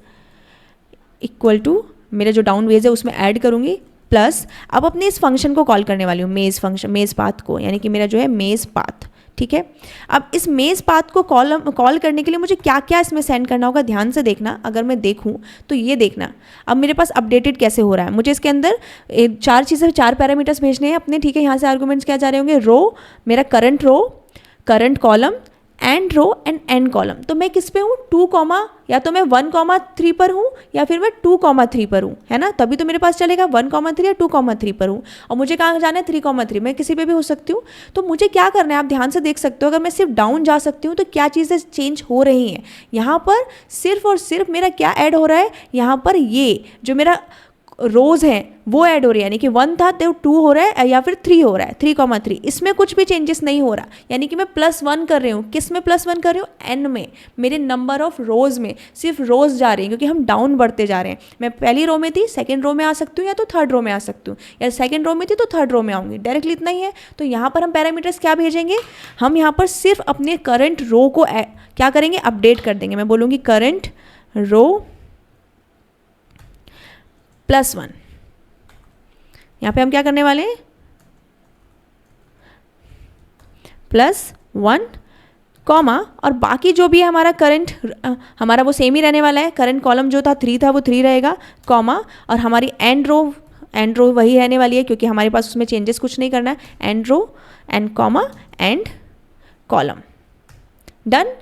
इक्वल टू, मेरा जो डाउन वेज है उसमें ऐड करूंगी प्लस, अब अपने इस फंक्शन को कॉल करने वाली हूँ, मेज फंक्शन, मेज पाथ को, यानी कि मेरा जो है मेज पाथ। ठीक है, अब इस मेज पाथ को कॉल करने के लिए मुझे क्या क्या इसमें सेंड करना होगा, ध्यान से देखना। अगर मैं देखूं तो ये देखना, अब मेरे पास अपडेटेड कैसे हो रहा है। मुझे इसके अंदर 4 चीज़ें, 4 पैरामीटर्स भेजने हैं अपने। ठीक है, यहाँ से आर्गूमेंट्स क्या जा रहे होंगे, रो, मेरा current row, current column, end row and end column. तो मैं किस पे हूँ, 2, या तो मैं 1,3 पर हूँ या फिर मैं 2,3 पर हूँ, है ना, तभी तो मेरे पास चलेगा 1,3 या 2,3 पर हूँ। और मुझे कहाँ जाना है, 3,3, मैं किसी पे भी हो सकती हूँ। तो मुझे क्या करना है, आप ध्यान से देख सकते हो, अगर मैं सिर्फ डाउन जा सकती हूँ तो क्या चीज़ें चेंज हो रही हैं। यहाँ पर सिर्फ और सिर्फ मेरा क्या ऐड हो रहा है, यहाँ पर ये जो मेरा रोज़ हैं वो ऐड हो रही है, यानी कि 1 था तो 2 हो रहा है या फिर 3 हो रहा है, 3,3। इसमें कुछ भी चेंजेस नहीं हो रहा, यानी कि मैं +1 कर रही हूँ। किस में +1 कर रही हूँ, एन में, मेरे नंबर ऑफ रोज़ में सिर्फ रोज़ जा रही हैं, क्योंकि हम डाउन बढ़ते जा रहे हैं। मैं पहली रो में थी, सेकंड रो में आ सकती हूँ, या तो थर्ड रो में आ सकती हूँ, या सेकंड रो में थी तो थर्ड रो में आऊँगी, डायरेक्टली इतना ही है। तो यहाँ पर हम पैरामीटर्स क्या भेजेंगे, हम यहाँ पर सिर्फ अपने करंट रो को क्या करेंगे, अपडेट कर देंगे। मैं बोलूँगी करंट रो +1। यहाँ पे हम क्या करने वाले हैं, +1, कॉमा, और बाकी जो भी है हमारा करंट, हमारा वो सेम ही रहने वाला है। करंट कॉलम जो था 3 था वो 3 रहेगा, कॉमा, और हमारी एंड रो वही रहने वाली है क्योंकि हमारे पास उसमें चेंजेस कुछ नहीं करना है। End row end comma end column, done.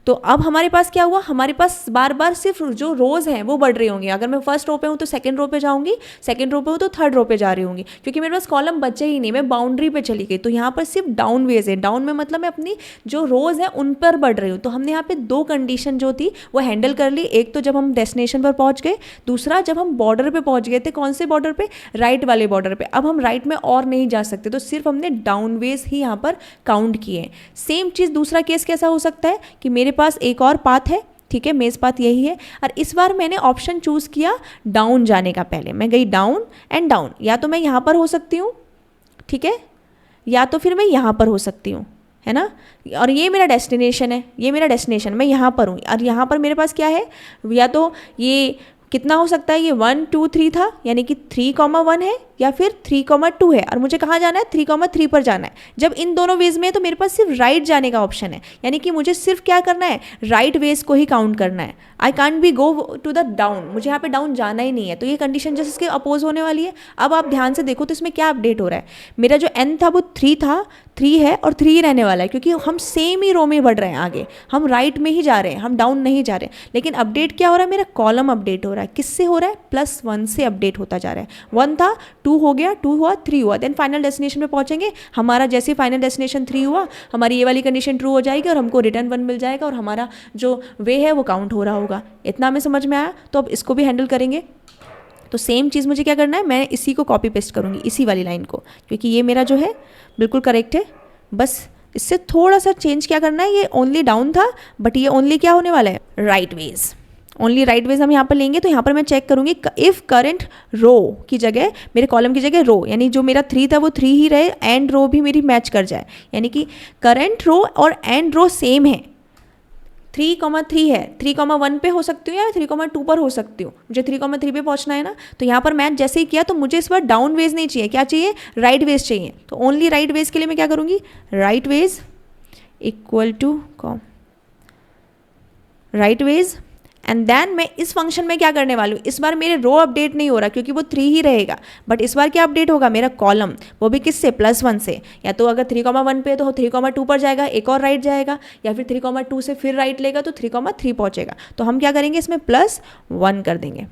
तो अब हमारे पास क्या हुआ, हमारे पास बार बार सिर्फ जो रोज़ हैं वो बढ़ रही होंगी। अगर मैं फर्स्ट रो पे हूँ तो सेकंड रो पे जाऊँगी, सेकंड रो पे हूँ तो थर्ड रो पे जा रही होंगी, क्योंकि मेरे पास कॉलम बचे ही नहीं, मैं बाउंड्री पे चली गई। तो यहाँ पर सिर्फ डाउन वेज है, डाउन में मतलब मैं अपनी जो रोज़ है उन पर बढ़ रही हूँ। तो हमने यहाँ पे दो कंडीशन जो थी वो हैंडल कर ली। एक तो जब हम डेस्टिनेशन पर पहुँच गए, दूसरा जब हम बॉर्डर पे पहुँच गए थे। कौन से बॉर्डर पे, राइट वाले बॉर्डर पे। अब हम राइट में और नहीं जा सकते, तो सिर्फ हमने डाउन वेज ही यहाँ पर काउंट किए। सेम चीज़ दूसरा केस कैसा हो सकता है कि मेरे पास एक और पाथ है, ठीक है, मेज़ पाथ यही है, और इस बार मैंने ऑप्शन चूज़ किया डाउन जाने का। पहले मैं गई डाउन एंड डाउन, या तो मैं यहाँ पर हो सकती हूँ, ठीक है, या तो फिर मैं यहाँ पर हो सकती हूँ, है ना। और ये मेरा डेस्टिनेशन है, ये मेरा डेस्टिनेशन, मैं यहाँ पर हूँ। और यहाँ पर मेरे पास क्या है, या तो ये कितना हो सकता है, ये 1 2 3 था, यानी कि 3,1 है, या फिर 3,2 है, और मुझे कहाँ जाना है, 3,3 पर जाना है। जब इन दोनों वेज में है तो मेरे पास सिर्फ राइट जाने का ऑप्शन है, यानी कि मुझे सिर्फ क्या करना है, राइट वेज को ही काउंट करना है। I can't be go to the down, मुझे यहाँ पे डाउन जाना ही नहीं है। तो ये कंडीशन जैसे इसके अपोज होने वाली है। अब आप ध्यान से देखो तो इसमें क्या अपडेट हो रहा है, मेरा जो n था वो 3 था, 3 है और 3 ही रहने वाला है, क्योंकि हम सेम ही रो में बढ़ रहे हैं आगे, हम राइट में ही जा रहे हैं, हम डाउन नहीं जा रहे हैं। लेकिन अपडेट क्या हो रहा है, मेरा कॉलम अपडेट हो रहा है। किससे हो रहा है, +1 से अपडेट होता जा रहा है। 1 था, 2 हो गया, 2 हुआ, 3 हुआ, देन फाइनल डेस्टिनेशन पे पहुंचेंगे। हमारा जैसे फाइनल डेस्टिनेशन 3 हुआ, हमारी ये वाली कंडीशन ट्रू हो जाएगी और हमको रिटर्न 1 मिल जाएगा, और हमारा जो वे है वो काउंट हो रहा होगा। इतना हमें समझ में आया। तो अब इसको भी हैंडल करेंगे। तो सेम चीज़ मुझे क्या करना है, मैं इसी को कॉपी पेस्ट करूँगी, इसी वाली लाइन को, क्योंकि ये मेरा जो है बिल्कुल करेक्ट है। बस इससे थोड़ा सा चेंज क्या करना है, ये ओनली डाउन था, बट ये ओनली क्या होने वाला है, right ways. Only right ways हम यहाँ पर लेंगे। तो यहाँ पर मैं चेक करूँगी इफ़ करंट रो की जगह, मेरे कॉलम की जगह रो, यानी जो मेरा 3 था वो 3 ही रहे, एंड रो भी मेरी मैच कर जाए, यानी कि करंट रो और एंड रो सेम है। 3,3 है, 3,1 पे हो सकती हूँ या 3,2 पर हो सकती हूँ, मुझे 3,3 पे पहुँचना है ना। तो यहाँ पर मैच जैसे ही किया तो मुझे इस बार डाउन वेज नहीं चाहिए, क्या चाहिए, राइट वेज चाहिए। तो ओनली राइट वेज के लिए मैं क्या करूँगी, right ways equal to right ways, and then मैं इस फंक्शन में क्या करने वाली हूँ, इस बार मेरे रो अपडेट नहीं हो रहा क्योंकि वो 3 ही रहेगा, बट इस बार क्या अपडेट होगा, मेरा कॉलम, वो भी किससे, +1 से। या तो अगर 3,1 पे तो 3,2 पर जाएगा, एक और राइट जाएगा, या फिर 3,2 से फिर राइट लेगा तो 3,3 पहुँचेगा। तो हम क्या करेंगे, इसमें +1 कर देंगे।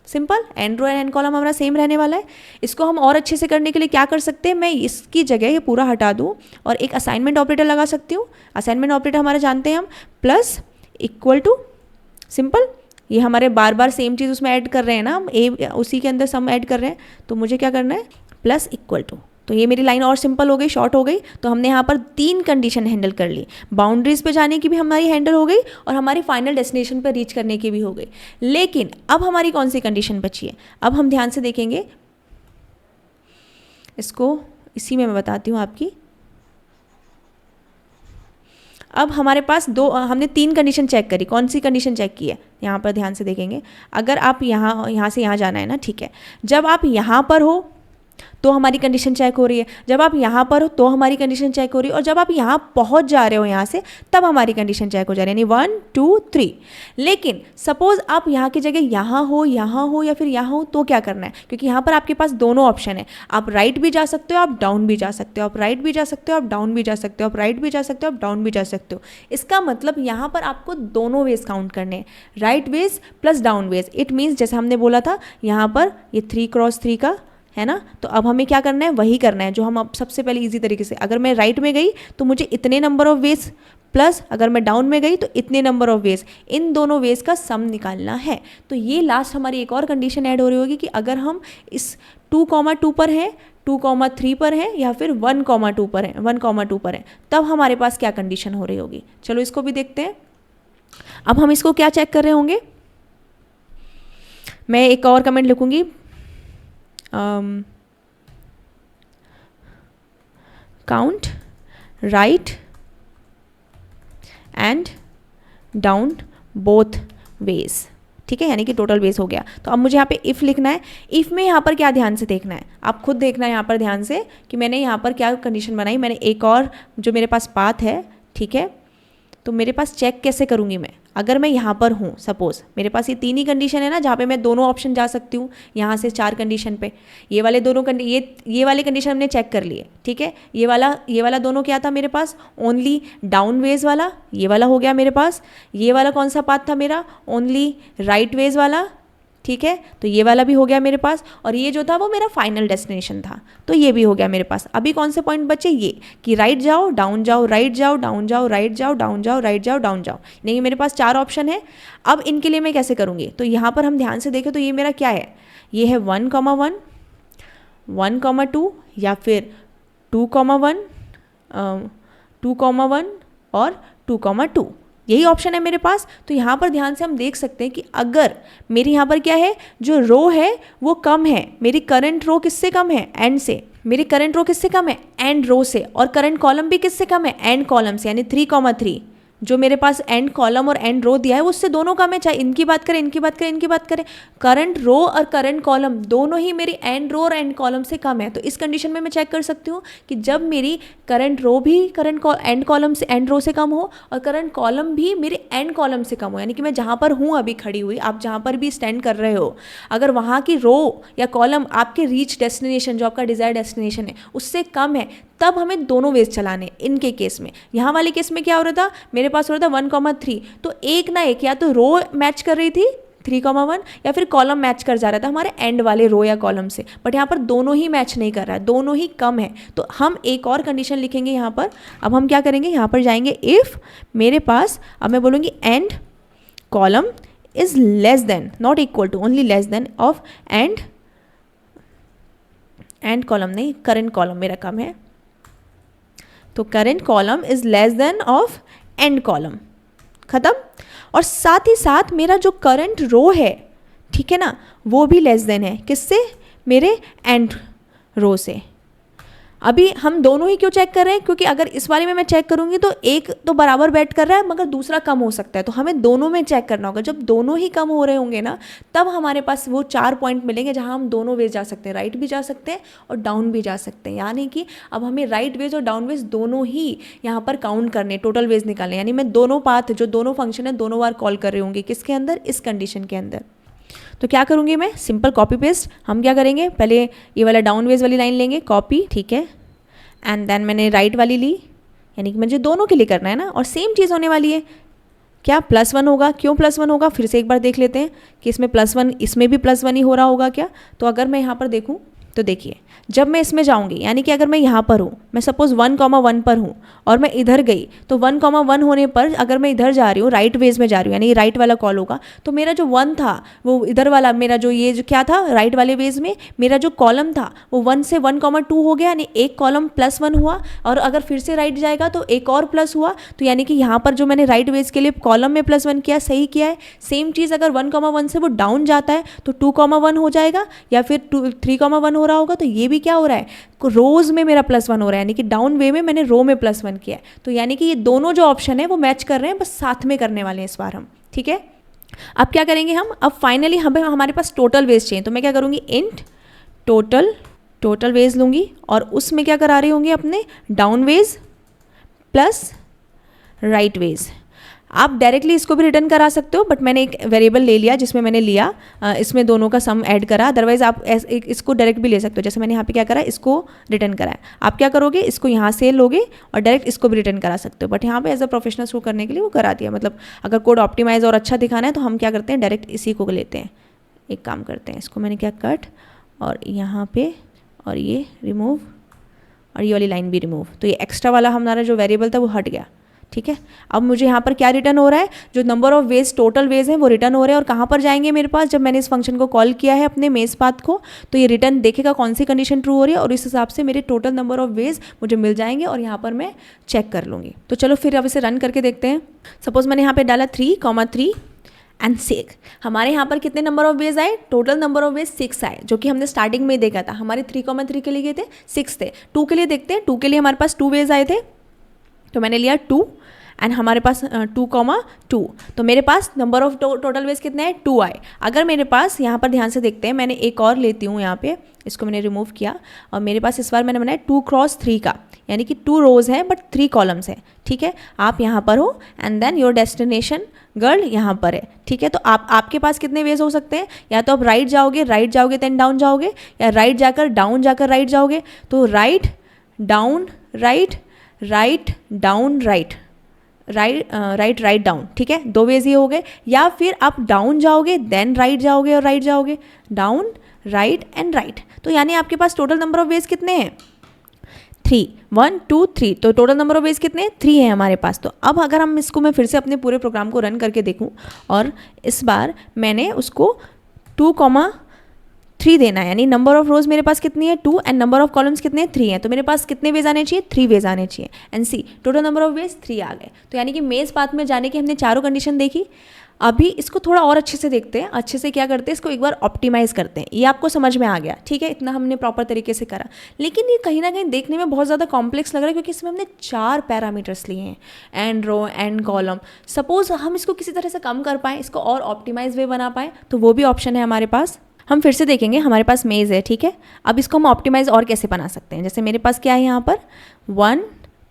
Simple, end row and end column हमारा सेम रहने वाला है। इसको हम और अच्छे से करने के लिए क्या कर सकते हैं, मैं इसकी जगह ये पूरा हटा दूँ और एक असाइनमेंट ऑपरेटर लगा सकती हूँ। असाइनमेंट ऑपरेटर हमारे जानते हैं हम, प्लस इक्वल टू, सिंपल, ये हमारे बार बार सेम चीज़ उसमें ऐड कर रहे हैं ना हम, उसी के अंदर सम ऐड कर रहे हैं। तो मुझे क्या करना है, प्लस इक्वल टू। तो ये मेरी लाइन और सिंपल हो गई, शॉर्ट हो गई। तो हमने यहाँ पर 3 कंडीशन हैंडल कर ली, बाउंड्रीज पे जाने की भी हमारी हैंडल हो गई और हमारी फाइनल डेस्टिनेशन पर रीच करने की भी हो गई। लेकिन अब हमारी कौन सी कंडीशन बची है, अब हम ध्यान से देखेंगे इसको, इसी में मैं बताती हूँ आपकी। अब हमारे पास हमने 3 कंडीशन चेक करी। कौन सी कंडीशन चेक की है, यहाँ पर ध्यान से देखेंगे। अगर आप यहाँ से यहाँ जाना है ना, ठीक है, जब आप यहाँ पर हो तो हमारी कंडीशन चेक हो रही है, जब आप यहाँ पर हो तो हमारी कंडीशन चेक हो रही है, और जब आप यहाँ पहुँच जा रहे हो यहाँ से तब हमारी कंडीशन चेक हो जा रही है, यानी 1 2 3। लेकिन सपोज आप यहाँ की जगह यहाँ हो या फिर यहाँ हो, तो क्या करना है, क्योंकि यहाँ पर आपके पास दोनों ऑप्शन है, आप राइट भी जा सकते हो, आप डाउन भी जा सकते हो, आप राइट भी जा सकते हो, आप डाउन भी जा सकते हो, आप राइट भी जा सकते हो, आप डाउन भी जा सकते हो। इसका मतलब यहाँ पर आपको दोनों वेज काउंट करने हैं, right ways plus down ways. It means जैसे हमने बोला था यहाँ पर ये 3x3 का है ना, तो अब हमें क्या करना है, वही करना है जो हम अब सबसे पहले इजी तरीके से, अगर मैं राइट में गई तो मुझे इतने नंबर ऑफ वेज, प्लस अगर मैं डाउन में गई तो इतने नंबर ऑफ वेज, इन दोनों वेज का सम निकालना है। तो ये लास्ट हमारी एक और कंडीशन ऐड हो रही होगी कि अगर हम इस 2,2 पर हैं, 2,3 पर हैं, या फिर 1,2 पर हैं, 1,2 पर हैं, तब हमारे पास क्या कंडीशन हो रही होगी। चलो इसको भी देखते हैं। अब हम इसको क्या चेक कर रहे होंगे, मैं एक और कमेंट लिखूंगी, count right and down both ways, ठीक है, यानी कि टोटल वेज हो गया। तो अब मुझे यहाँ पे इफ़ लिखना है। इफ़ में यहाँ पर क्या ध्यान से देखना है, आप खुद देखना है यहाँ पर ध्यान से कि मैंने यहाँ पर क्या कंडीशन बनाई। मैंने एक और जो मेरे पास पाथ है, ठीक है, तो मेरे पास चेक कैसे करूँगी मैं, अगर मैं यहाँ पर हूँ, सपोज मेरे पास ये 3 ही कंडीशन है ना जहाँ पे मैं दोनों ऑप्शन जा सकती हूँ, यहाँ से 4 कंडीशन पे ये वाले दोनों ये वाले कंडीशन हमने चेक कर लिए, ठीक है। ये वाला दोनों क्या था मेरे पास, ओनली डाउन वेज वाला, ये वाला हो गया मेरे पास। ये वाला कौन सा पाथ था मेरा, ओनली राइट वेज वाला, ठीक है। तो ये वाला भी हो गया मेरे पास, और ये जो था वो मेरा फाइनल डेस्टिनेशन था, तो ये भी हो गया मेरे पास। अभी कौन से पॉइंट बचे, ये कि राइट जाओ, डाउन जाओ, राइट जाओ, डाउन जाओ, राइट जाओ, डाउन जाओ, राइट जाओ, डाउन जाओ। नहीं, मेरे पास 4 ऑप्शन है। अब इनके लिए मैं कैसे करूँगी, तो यहाँ पर हम ध्यान से देखें तो ये मेरा क्या है, ये है 1,1, 1,2 या फिर 2,1, 2,1 और 2,2, यही ऑप्शन है मेरे पास। तो यहाँ पर ध्यान से हम देख सकते हैं कि अगर मेरी यहाँ पर क्या है, जो रो है वो कम है, मेरी करंट रो किससे कम है, एंड से, मेरी करंट रो किससे कम है, एंड रो से, और करंट कॉलम भी किससे कम है, एंड कॉलम से, यानी 3,3 जो मेरे पास एंड कॉलम और एंड रो दिया है वो उससे दोनों कम है, चाहे इनकी बात करें, इनकी बात करें, इनकी बात करें, करंट रो और करंट कॉलम दोनों ही मेरी एंड रो और एंड कॉलम से कम है। तो इस कंडीशन में मैं चेक कर सकती हूँ कि जब मेरी करंट रो भी करंट एंड कॉलम से, एंड रो से कम हो, और करंट कॉलम भी मेरे एंड कॉलम से कम हो, यानी कि मैं जहाँ पर हूँ अभी खड़ी हुई, आप जहाँ पर भी स्टैंड कर रहे हो, अगर वहाँ की रो या कॉलम आपके रीच डेस्टिनेशन, जो आपका डिजायर डेस्टिनेशन है, उससे कम है, तब हमें दोनों वेज चलाने। इनके केस में, यहाँ वाले केस में क्या हो रहा था, मेरे पास हो रहा था 1,3, तो एक ना एक, या तो रो मैच कर रही थी 3,1 या फिर कॉलम मैच कर जा रहा था हमारे एंड वाले रो या कॉलम से, बट यहाँ पर दोनों ही मैच नहीं कर रहा है, दोनों ही कम है। तो हम एक और कंडीशन लिखेंगे यहाँ पर। अब हम क्या करेंगे, यहाँ पर जाएंगे, इफ़ मेरे पास, अब मैं बोलूँगी end column is less than, not equal to, only less than of end column नहीं, करंट कॉलम मेरा कम है, तो current column is less than of end column, खत्म। और साथ ही साथ मेरा जो करंट रो है, ठीक है ना, वो भी लेस देन है, किससे, मेरे एंड रो से। अभी हम दोनों ही क्यों चेक कर रहे हैं, क्योंकि अगर इस वाले में मैं चेक करूंगी तो एक तो बराबर बैठ कर रहा है मगर दूसरा कम हो सकता है, तो हमें दोनों में चेक करना होगा। जब दोनों ही कम हो रहे होंगे ना, तब हमारे पास वो 4 पॉइंट मिलेंगे जहां हम दोनों वेज जा सकते हैं, राइट भी जा सकते हैं और डाउन भी जा सकते हैं। यानी कि अब हमें राइट वेज और डाउन वेज दोनों ही यहाँ पर काउंट करने, टोटल वेज निकालने, यानी मैं दोनों पाथ, जो दोनों फंक्शन है, दोनों बार कॉल कर रही होंगी, किसके अंदर, इस कंडीशन के अंदर। तो क्या करूँगी मैं, सिंपल कॉपी पेस्ट। हम क्या करेंगे, पहले ये वाला डाउन वेज वाली लाइन लेंगे, कॉपी, ठीक है, एंड देन मैंने राइट वाली ली, यानी कि मुझे दोनों के लिए करना है ना, और सेम चीज़ होने वाली है, क्या +1 होगा। क्यों +1 होगा, फिर से एक बार देख लेते हैं कि इसमें +1, इसमें भी +1 ही हो रहा होगा क्या। तो अगर मैं यहाँ पर देखूँ तो देखिए, जब मैं इसमें जाऊँगी, यानी कि अगर मैं यहाँ पर हूँ, मैं सपोज़ 1,1 पर हूँ और मैं इधर गई, तो 1,1 होने पर अगर मैं इधर जा रही हूँ, राइट वेज में जा रही हूँ, यानी राइट वाला कॉल होगा, तो मेरा जो 1 था वो इधर वाला, मेरा जो ये जो क्या था राइट वाले वेज में, मेरा जो कॉलम था वो 1 से 1,2 हो गया, यानी एक कॉलम +1 हुआ, और अगर फिर से राइट जाएगा तो एक और प्लस हुआ। तो यानी कि यहाँ पर जो मैंने राइट वेज के लिए कॉलम में +1 किया, सही किया है। सेम चीज़ अगर 1,1 से वो डाउन जाता है तो 2,1 हो जाएगा, या फिर 3,1 हो रहा होगा, तो ये भी क्या हो रहा है, रोज में मेरा +1 हो रहा है, यानी कि डाउन वे में मैंने रो में +1 किया है। तो यानी कि ये दोनों जो ऑप्शन है वो मैच कर रहे हैं, बस साथ में करने वाले हैं इस बार हम, ठीक है। अब क्या करेंगे हम, अब फाइनली हमारे पास टोटल वेज चाहिए, तो मैं क्या करूँगी, इंट टोटल वेज लूँगी, और उसमें क्या करा रही होंगी, अपने down ways plus right ways. आप डायरेक्टली इसको भी रिटर्न करा सकते हो, बट मैंने एक वेरिएबल ले लिया जिसमें मैंने लिया, इसमें दोनों का सम ऐड करा। अदरवाइज आप इसको डायरेक्ट भी ले सकते हो, जैसे मैंने यहाँ पे क्या करा, इसको रिटर्न करा है। आप क्या करोगे, इसको यहाँ से लोगे और डायरेक्ट इसको भी रिटर्न करा सकते हो, बट यहाँ पे एज अ प्रोफेशनल शो करने के लिए वो करा दिया। मतलब अगर कोड ऑप्टिमाइज और अच्छा दिखाना है तो हम क्या करते हैं, डायरेक्ट इसी को लेते हैं। एक काम करते हैं, इसको मैंने क्या कट, और यहाँ पे, और ये रिमूव, और ये वाली लाइन भी रिमूव, तो ये एक्स्ट्रा वाला हमारा जो वेरिएबल था वो हट गया, ठीक है। अब मुझे यहाँ पर क्या रिटर्न हो रहा है, जो number of ways, total ways है वो रिटर्न हो रहे हैं। और कहाँ पर जाएंगे मेरे पास, जब मैंने इस फंक्शन को कॉल किया है अपने मेज पाथ को, तो ये रिटर्न देखेगा कौन सी कंडीशन ट्रू हो रही है, और इस हिसाब से मेरे टोटल नंबर ऑफ वेज मुझे मिल जाएंगे, और यहाँ पर मैं चेक कर लूँगी। तो चलो फिर अब इसे रन करके देखते हैं। सपोज मैंने यहाँ पर डाला 3,3 एंड 6, हमारे यहाँ पर कितने नंबर ऑफ वेज आए, टोटल नंबर ऑफ वेज 6 आए, जो कि हमने स्टार्टिंग में देखा था। हमारे 3,3 के लिए गए थे 6 थे। 2 के लिए देखते हैं, 2 के लिए हमारे पास 2 वेज आए थे, तो मैंने लिया 2 एंड हमारे पास 2,2, तो मेरे पास नंबर ऑफ टोटल वेज कितने हैं 2 आए। अगर मेरे पास यहाँ पर ध्यान से देखते हैं, मैंने एक और लेती हूँ यहाँ पे, इसको मैंने रिमूव किया और मेरे पास इस बार मैंने बनाया 2 क्रॉस 3 का, यानी कि 2 रोज हैं बट 3 कॉलम्स हैं। ठीक है, आप यहाँ पर हो and then your destination girl यहाँ पर है। ठीक है, तो आपके पास कितने वेज हो सकते हैं, या तो आप राइट जाओगे देन डाउन जाओगे, या राइट जाकर राइट जाओगे। तो write down right, write down right, write down. ठीक है, 2 वेज ये हो गए। या फिर आप डाउन जाओगे देन राइट जाओगे और राइट जाओगे, डाउन राइट एंड राइट। तो यानी आपके पास टोटल नंबर ऑफ वेज कितने हैं 3, 1 2 3, तो टोटल नंबर ऑफ वेज कितने 3 है हमारे पास। तो अब अगर हम इसको, मैं फिर से अपने पूरे प्रोग्राम को रन करके देखूं और इस बार मैंने उसको 2,3 देना है, यानी नंबर ऑफ रोज मेरे पास कितनी है 2 एंड नंबर ऑफ कॉलम्स कितने 3 हैं, तो मेरे पास कितने वेज आने चाहिए 3 वेज आने चाहिए। And see total number of ways 3 आ गए। तो यानी कि मेज पाथ में जाने की हमने चारों कंडीशन देखी। अभी इसको थोड़ा और अच्छे से देखते हैं, अच्छे से क्या करते हैं, इसको एक बार ऑप्टिमाइज़ करते हैं। ये आपको समझ में आ गया, ठीक है, इतना हमने प्रॉपर तरीके से करा। लेकिन ये कहीं ना कहीं देखने में बहुत ज़्यादा कॉम्प्लेक्स लग रहा है, क्योंकि इसमें हमने 4 पैरामीटर्स लिए हैं, end row end column. Suppose हम इसको किसी तरह से कम कर पाएँ, इसको और ऑप्टिमाइज वे बना पाएँ, तो वो भी ऑप्शन है हमारे पास। हम फिर से देखेंगे, हमारे पास मेज़ है, ठीक है। अब इसको हम ऑप्टिमाइज और कैसे बना सकते हैं, जैसे मेरे पास क्या है यहाँ पर 1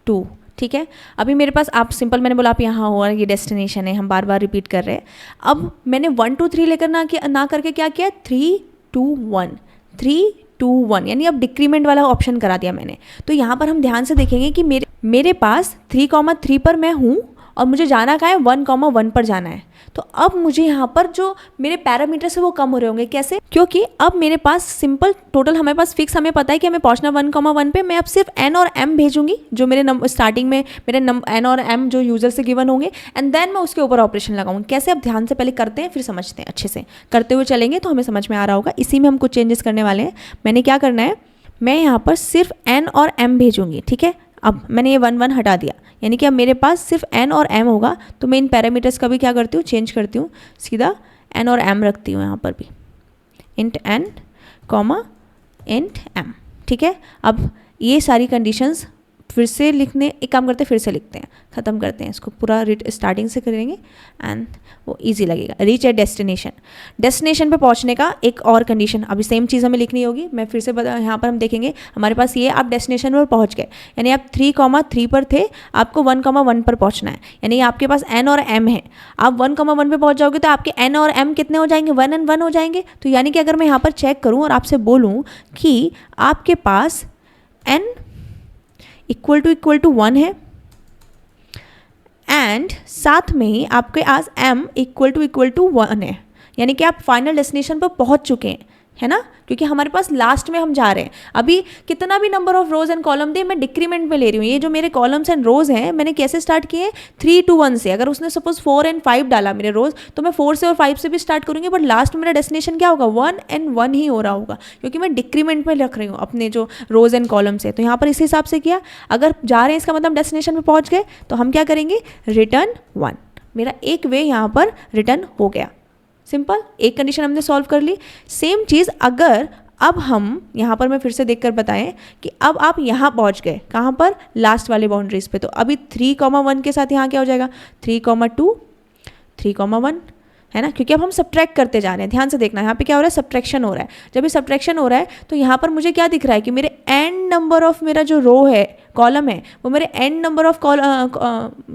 2, ठीक है। अभी मेरे पास, आप सिंपल, मैंने बोला आप यहाँ हो और ये डेस्टिनेशन है, हम बार बार रिपीट कर रहे हैं। अब मैंने 1 2 3 लेकर ना करके क्या किया 3 2 1, 3 2 1, यानी अब डिक्रीमेंट वाला ऑप्शन करा दिया मैंने। तो यहाँ पर हम ध्यान से देखेंगे कि मेरे पास 3,3 पर मैं हूँ और मुझे जाना कहाँ है 1,1 पर जाना है। तो अब मुझे यहाँ पर जो मेरे पैरामीटर्स है वो कम हो रहे होंगे। कैसे? क्योंकि अब मेरे पास सिंपल टोटल, हमें पास फिक्स, हमें पता है कि हमें पहुँचना 1,1 पे। मैं अब सिर्फ एन और एम भेजूंगी, जो मेरे स्टार्टिंग में मेरे एन और एम जो यूजर से गिवन होंगे, एंड देन मैं उसके ऊपर ऑपरेशन लगाऊंगी। कैसे? अब ध्यान से पहले करते हैं, फिर समझते हैं। अच्छे से करते हुए चलेंगे तो हमें समझ में आ रहा होगा। इसी में हम कुछ चेंजेस करने वाले हैं। मैंने क्या करना है, मैं यहाँ पर सिर्फ एन और एम भेजूंगी, ठीक है। अब मैंने ये 1 1 हटा दिया, यानी कि अब मेरे पास सिर्फ एन और एम होगा। तो मैं इन पैरामीटर्स का भी क्या करती हूँ, चेंज करती हूँ, सीधा एन और एम रखती हूँ यहाँ पर भी, int n comma int m, ठीक है। अब ये सारी कंडीशंस फिर से लिखने, एक काम करते हैं, फिर से लिखते हैं, ख़त्म करते हैं इसको, पूरा स्टार्टिंग से करेंगे एंड वो इजी लगेगा। रीच एट डेस्टिनेशन, डेस्टिनेशन पे पहुंचने का एक और कंडीशन, अभी सेम चीज़ हमें लिखनी होगी। मैं फिर से यहाँ पर हम देखेंगे, हमारे पास ये, आप डेस्टिनेशन पर पहुंच गए, यानी आप 3,3 पर थे, आपको 1,1 पर पहुंचना है, यानी आपके पास एन और एम है। आप 1,1 पे पहुंच जाओगे तो आपके एन और एम कितने हो जाएंगे, 1 and 1 हो जाएंगे। तो यानी कि अगर मैं यहाँ पर चेक करूँ और आपसे बोलूँ कि आपके पास एन इक्वल टू 1 है एंड साथ में ही आपके पास m इक्वल टू 1 है, यानी कि आप फाइनल डेस्टिनेशन पर पहुंच चुके हैं, है ना। क्योंकि हमारे पास लास्ट में हम जा रहे हैं। अभी कितना भी number of rows and column दे, मैं डिक्रीमेंट में ले रही हूँ। ये जो मेरे कॉलम्स एंड रोज हैं, मैंने कैसे स्टार्ट किए, 3 2 1 से। अगर उसने सपोज 4 and 5 डाला मेरे रोज, तो मैं 4 से और 5 से भी स्टार्ट करूँगी, बट लास्ट में मेरा डेस्टिनेशन क्या होगा, 1 and 1 ही हो रहा होगा, क्योंकि मैं डिक्रीमेंट में रख रही हूँ अपने जो रोज एंड कॉलम से। तो यहाँ पर इस हिसाब से किया, अगर जा रहे हैं इसका मतलब डेस्टिनेशन पर पहुँच गए, तो हम क्या करेंगे, रिटर्न 1। मेरा एक वे यहाँ पर रिटर्न हो गया। सिंपल, एक कंडीशन हमने सॉल्व कर ली। सेम चीज़ अगर अब हम यहाँ पर, मैं फिर से देखकर बताएं कि अब आप यहाँ पहुँच गए, कहाँ पर, लास्ट वाले बाउंड्रीज पे। तो अभी 3,1 के साथ यहाँ क्या हो जाएगा, 3,2 3,1, है ना, क्योंकि अब हम सब्ट्रैक्ट करते जा रहे हैं। ध्यान से देखना, यहाँ पे क्या हो रहा है, सब्ट्रैक्शन हो रहा है। जब ये सब्ट्रैक्शन हो रहा है तो यहाँ पर मुझे क्या दिख रहा है कि मेरे एंड नंबर ऑफ, मेरा जो रो है, कॉलम है, वो मेरे एंड नंबर ऑफ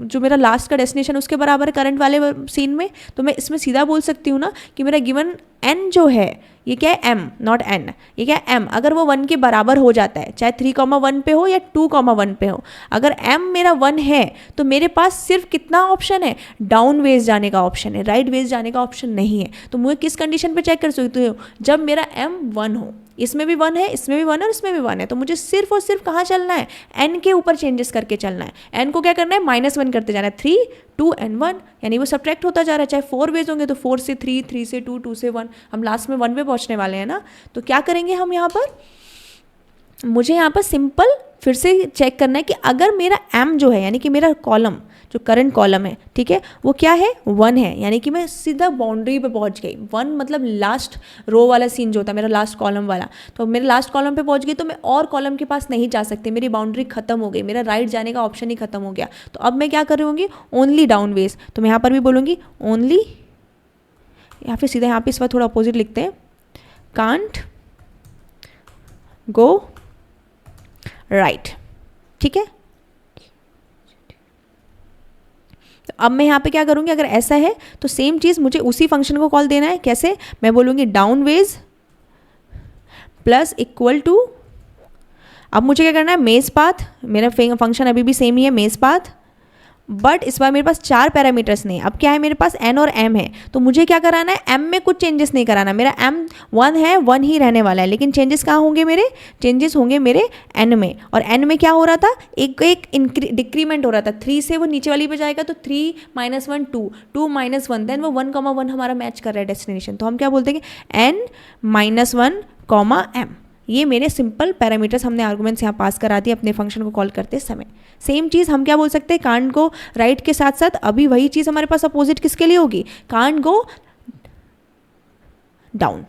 जो मेरा लास्ट का डेस्टिनेशन उसके बराबर है करंट वाले सीन में। तो मैं इसमें सीधा बोल सकती हूँ ना कि मेरा गिवन एन जो है, ये क्या है, m नॉट n, ये क्या है m। अगर वो 1 के बराबर हो जाता है, चाहे 3,1 पे हो या 2,1 पे हो, अगर m मेरा 1 है तो मेरे पास सिर्फ कितना ऑप्शन है, डाउन वेज जाने का ऑप्शन है, राइट वेज जाने का ऑप्शन नहीं है। तो मुझे किस कंडीशन पे चेक कर सकती हूँ, जब मेरा m 1 हो, इसमें भी 1 है, इसमें भी 1 है और इसमें भी 1 है। तो मुझे सिर्फ और सिर्फ कहाँ चलना है, n के ऊपर चेंजेस करके चलना है। n को क्या करना है, -1 करते जाना है, 3 2 and 1, यानी वो सब्ट्रैक्ट होता जा रहा है। चाहे 4 वेज होंगे तो 4 से 3, 3 से 2, 2 से 1, हम लास्ट में 1 पे पहुंचने वाले हैं ना। तो क्या करेंगे हम यहाँ पर, मुझे यहाँ पर सिंपल फिर से चेक करना है कि अगर मेरा m जो है यानी कि मेरा कॉलम जो करंट कॉलम है, ठीक है, वो क्या है 1 है, यानी कि मैं सीधा बाउंड्री पे पहुंच गई। 1 मतलब लास्ट रो वाला सीन जो होता है मेरा लास्ट कॉलम वाला, तो मेरे लास्ट कॉलम पे पहुंच गई तो मैं और कॉलम के पास नहीं जा सकती, मेरी बाउंड्री खत्म हो गई, मेरा राइट जाने का ऑप्शन ही खत्म हो गया। तो अब मैं क्या कर रही होंगी, ओनली डाउन वेज। तो मैं यहाँ पर भी बोलूँगी ओनली, या फिर सीधा यहाँ पे इस बार थोड़ा अपोजिट लिखते हैं, कांट गो राइट, ठीक है। तो अब मैं यहाँ पे क्या करूँगी, अगर ऐसा है तो सेम चीज़ मुझे उसी फंक्शन को कॉल देना है। कैसे, मैं बोलूँगी down ways plus equal to, अब मुझे क्या करना है, मेज पाथ, मेरा फंक्शन अभी भी सेम ही है मेज पाथ, बट इस बार मेरे पास 4 पैरामीटर्स नहीं, अब क्या है मेरे पास n और m है, तो मुझे क्या कराना है, m में कुछ चेंजेस नहीं कराना, मेरा m 1 है, 1 ही रहने वाला है, लेकिन चेंजेस कहाँ होंगे, मेरे चेंजेस होंगे मेरे n में। और n में क्या हो रहा था, एक डिक्रीमेंट हो रहा था, 3 से वो नीचे वाली पे जाएगा तो 3 - 1 2, 2 - 1, देन वो 1,1 हमारा मैच कर रहा है डेस्टिनेशन, तो हम क्या बोलते हैं कि n - 1, m। ये मेरे सिंपल पैरामीटर्स हमने आर्गुमेंट्स यहाँ पास करा दिए अपने फंक्शन को कॉल करते समय। सेम चीज़ हम क्या बोल सकते हैं, कांट गो राइट के साथ साथ अभी वही चीज़ हमारे पास अपोजिट किसके लिए होगी, कांट गो डाउन,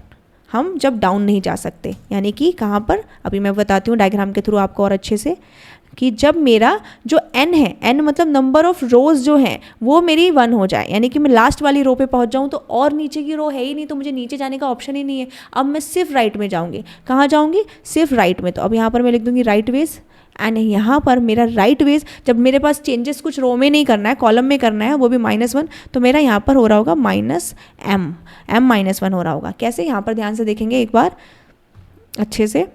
हम जब डाउन नहीं जा सकते, यानी कि कहाँ पर, अभी मैं बताती हूँ डायग्राम के थ्रू आपको और अच्छे से, कि जब मेरा जो n है, n मतलब नंबर ऑफ रोज जो हैं वो मेरी 1 हो जाए, यानी कि मैं लास्ट वाली रो पे पहुंच जाऊं तो और नीचे की रो है ही नहीं, तो मुझे नीचे जाने का ऑप्शन ही नहीं है, अब मैं सिर्फ राइट में जाऊंगी। कहाँ जाऊंगी, सिर्फ राइट में। तो अब यहाँ पर मैं लिख दूंगी राइट वेज, एंड यहाँ पर मेरा राइट वेज, जब मेरे पास चेंजेस कुछ रो में नहीं करना है, कॉलम में करना है, वो भी -1, तो मेरा यहाँ पर हो रहा होगा -m, m-1 हो रहा होगा। कैसे, यहाँ पर ध्यान से देखेंगे एक बार अच्छे से,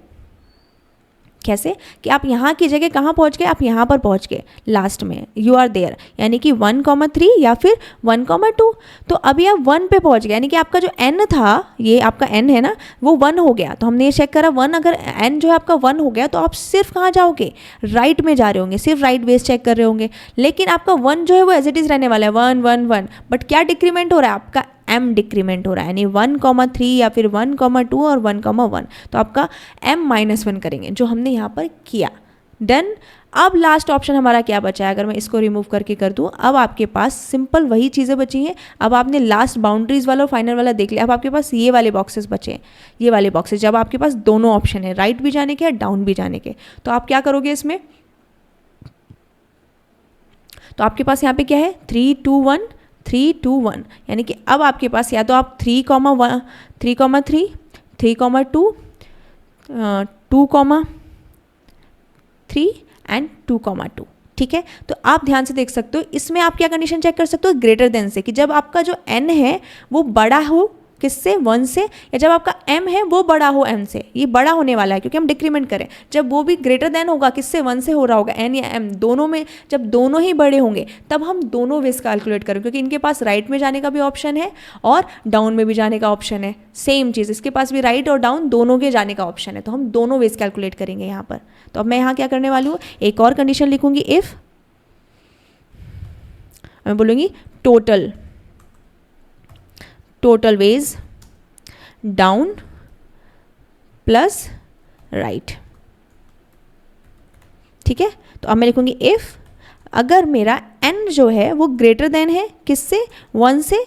कैसे कि आप यहाँ की जगह कहाँ पहुँच गए, आप यहाँ पर पहुँच गए लास्ट में, यू आर देयर, यानी कि 1,3 या फिर 1,2, तो अभी आप 1 पे पहुँच गए, यानी कि आपका जो n था, ये आपका n है ना, वो 1 हो गया। तो हमने ये चेक करा 1, अगर n जो है आपका 1 हो गया तो आप सिर्फ कहाँ जाओगे, राइट में जा रहे होंगे, सिर्फ राइट वेज चेक कर रहे होंगे, लेकिन आपका 1 जो है वो एज इट इज़ रहने वाला है 1 1 1, बट क्या डिक्रीमेंट हो रहा है, आपका m डिक्रीमेंट हो रहा है, यानी 1,3 या फिर 1,2 और 1,1, तो आपका m-1 करेंगे जो हमने यहाँ पर किया। डन। अब लास्ट ऑप्शन हमारा क्या बचा है, अगर मैं इसको रिमूव करके कर दूँ, अब आपके पास सिंपल वही चीज़ें बची हैं। अब आपने लास्ट बाउंड्रीज वाला और फाइनल वाला देख लिया, अब आपके पास ये वाले बॉक्सेस बचे हैं, ये वाले बॉक्सेस, जब आपके पास दोनों ऑप्शन है, राइट भी जाने के डाउन भी जाने के, तो आप क्या करोगे इसमें, तो आपके पास यहाँ पे क्या है 3 2 1 3 2 1, यानी कि अब आपके पास या तो आप 3, 3, 3, 2, 2, 3 एंड 2, 2, ठीक है। तो आप ध्यान से देख सकते हो, इसमें आप क्या कंडीशन चेक कर सकते हो, ग्रेटर देन से, कि जब आपका जो n है वो बड़ा हो किससे, 1 से, या जब आपका m है वो बड़ा हो m से, ये बड़ा होने वाला है क्योंकि हम डिक्रीमेंट करें, जब वो भी ग्रेटर देन होगा किससे, 1 से हो रहा होगा, n या m दोनों में, जब दोनों ही बड़े होंगे तब हम दोनों वेज कैलकुलेट करें, क्योंकि इनके पास राइट में जाने का भी ऑप्शन है और डाउन में भी जाने का ऑप्शन है। सेम चीज़ इसके पास भी राइट और डाउन दोनों के जाने का ऑप्शन है, तो हम दोनों वेज कैलकुलेट करेंगे यहाँ पर। तो अब मैं यहाँ क्या करने वाली हूँ, एक और कंडीशन लिखूंगी, इफ़, मैं बोलूँगी total ways down plus right, ठीक है। तो अब मैं लिखूंगी इफ़, अगर मेरा n जो है वो ग्रेटर देन है किससे, 1 से,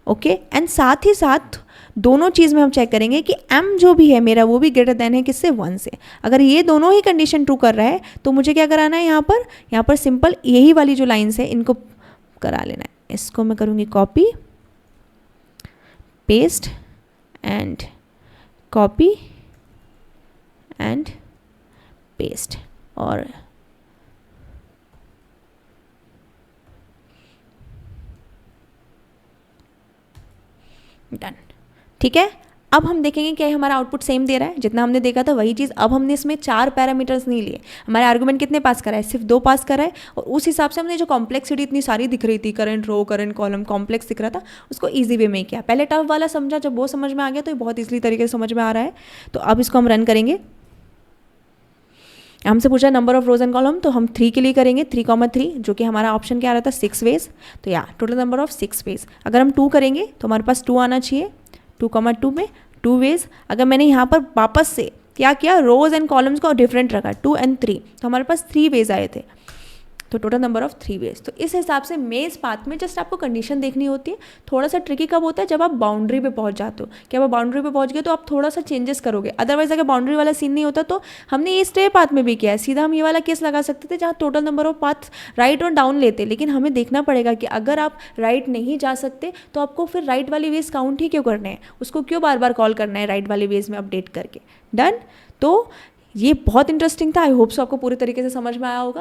ओके, एंड साथ ही साथ दोनों चीज़ में हम चेक करेंगे कि m जो भी है मेरा वो भी ग्रेटर देन है किससे, 1 से। अगर ये दोनों ही कंडीशन ट्रू कर रहा है तो मुझे क्या कराना है, यहाँ पर सिंपल यही वाली जो लाइन्स है इनको करा लेना है। इसको मैं करूँगी copy paste and copy and paste, और डन, ठीक है। अब हम देखेंगे क्या हमारा आउटपुट सेम दे रहा है, जितना हमने देखा था वही चीज़। अब हमने इसमें 4 पैरामीटर्स नहीं लिए, हमारे आर्गुमेंट कितने पास करा है, सिर्फ 2 पास करा है, और उस हिसाब से हमने जो कॉम्प्लेक्सिटी इतनी सारी दिख रही थी, current row current column complex दिख रहा था, उसको ईजी वे में किया। पहले टफ वाला समझा, जब वो समझ में आ गया तो ये बहुत ईजिली तरीके से समझ में आ रहा है। तो अब इसको हम रन करेंगे। हमसे पूछा number of rows and column, तो हम 3 के लिए करेंगे 3,3, जो कि हमारा ऑप्शन क्या आ रहा था 6 वेज, तो या टोटल नंबर ऑफ 6 वेज। अगर हम 2 करेंगे तो हमारे पास 2 आना चाहिए, 2,2 में 2 वेज। अगर मैंने यहाँ पर वापस से क्या किया, रोज एंड कॉलम्स को डिफरेंट रखा, 2 and 3, तो हमारे पास 3 वेज आए थे, तो टोटल नंबर ऑफ 3 वेज। तो इस हिसाब से मेज पाथ में जस्ट आपको कंडीशन देखनी होती है। थोड़ा सा ट्रिकी कब होता है, जब आप बाउंड्री पे पहुंच जाते हो, कि आप बाउंड्री पे पहुंच गए तो आप थोड़ा सा चेंजेस करोगे, अदरवाइज अगर बाउंड्री वाला सीन नहीं होता तो हमने ये स्टे पाथ में भी किया है, सीधा हम ये वाला केस लगा सकते थे जहाँ total number of path right और डाउन लेते, लेकिन हमें देखना पड़ेगा कि अगर आप राइट नहीं जा सकते तो आपको फिर राइट वाली वेज काउंट ही क्यों करने हैं, उसको क्यों बार बार कॉल करना है राइट वाली वेज में अपडेट करके। डन। तो ये बहुत इंटरेस्टिंग था, आई होप सो आपको पूरे तरीके से समझ में आया होगा।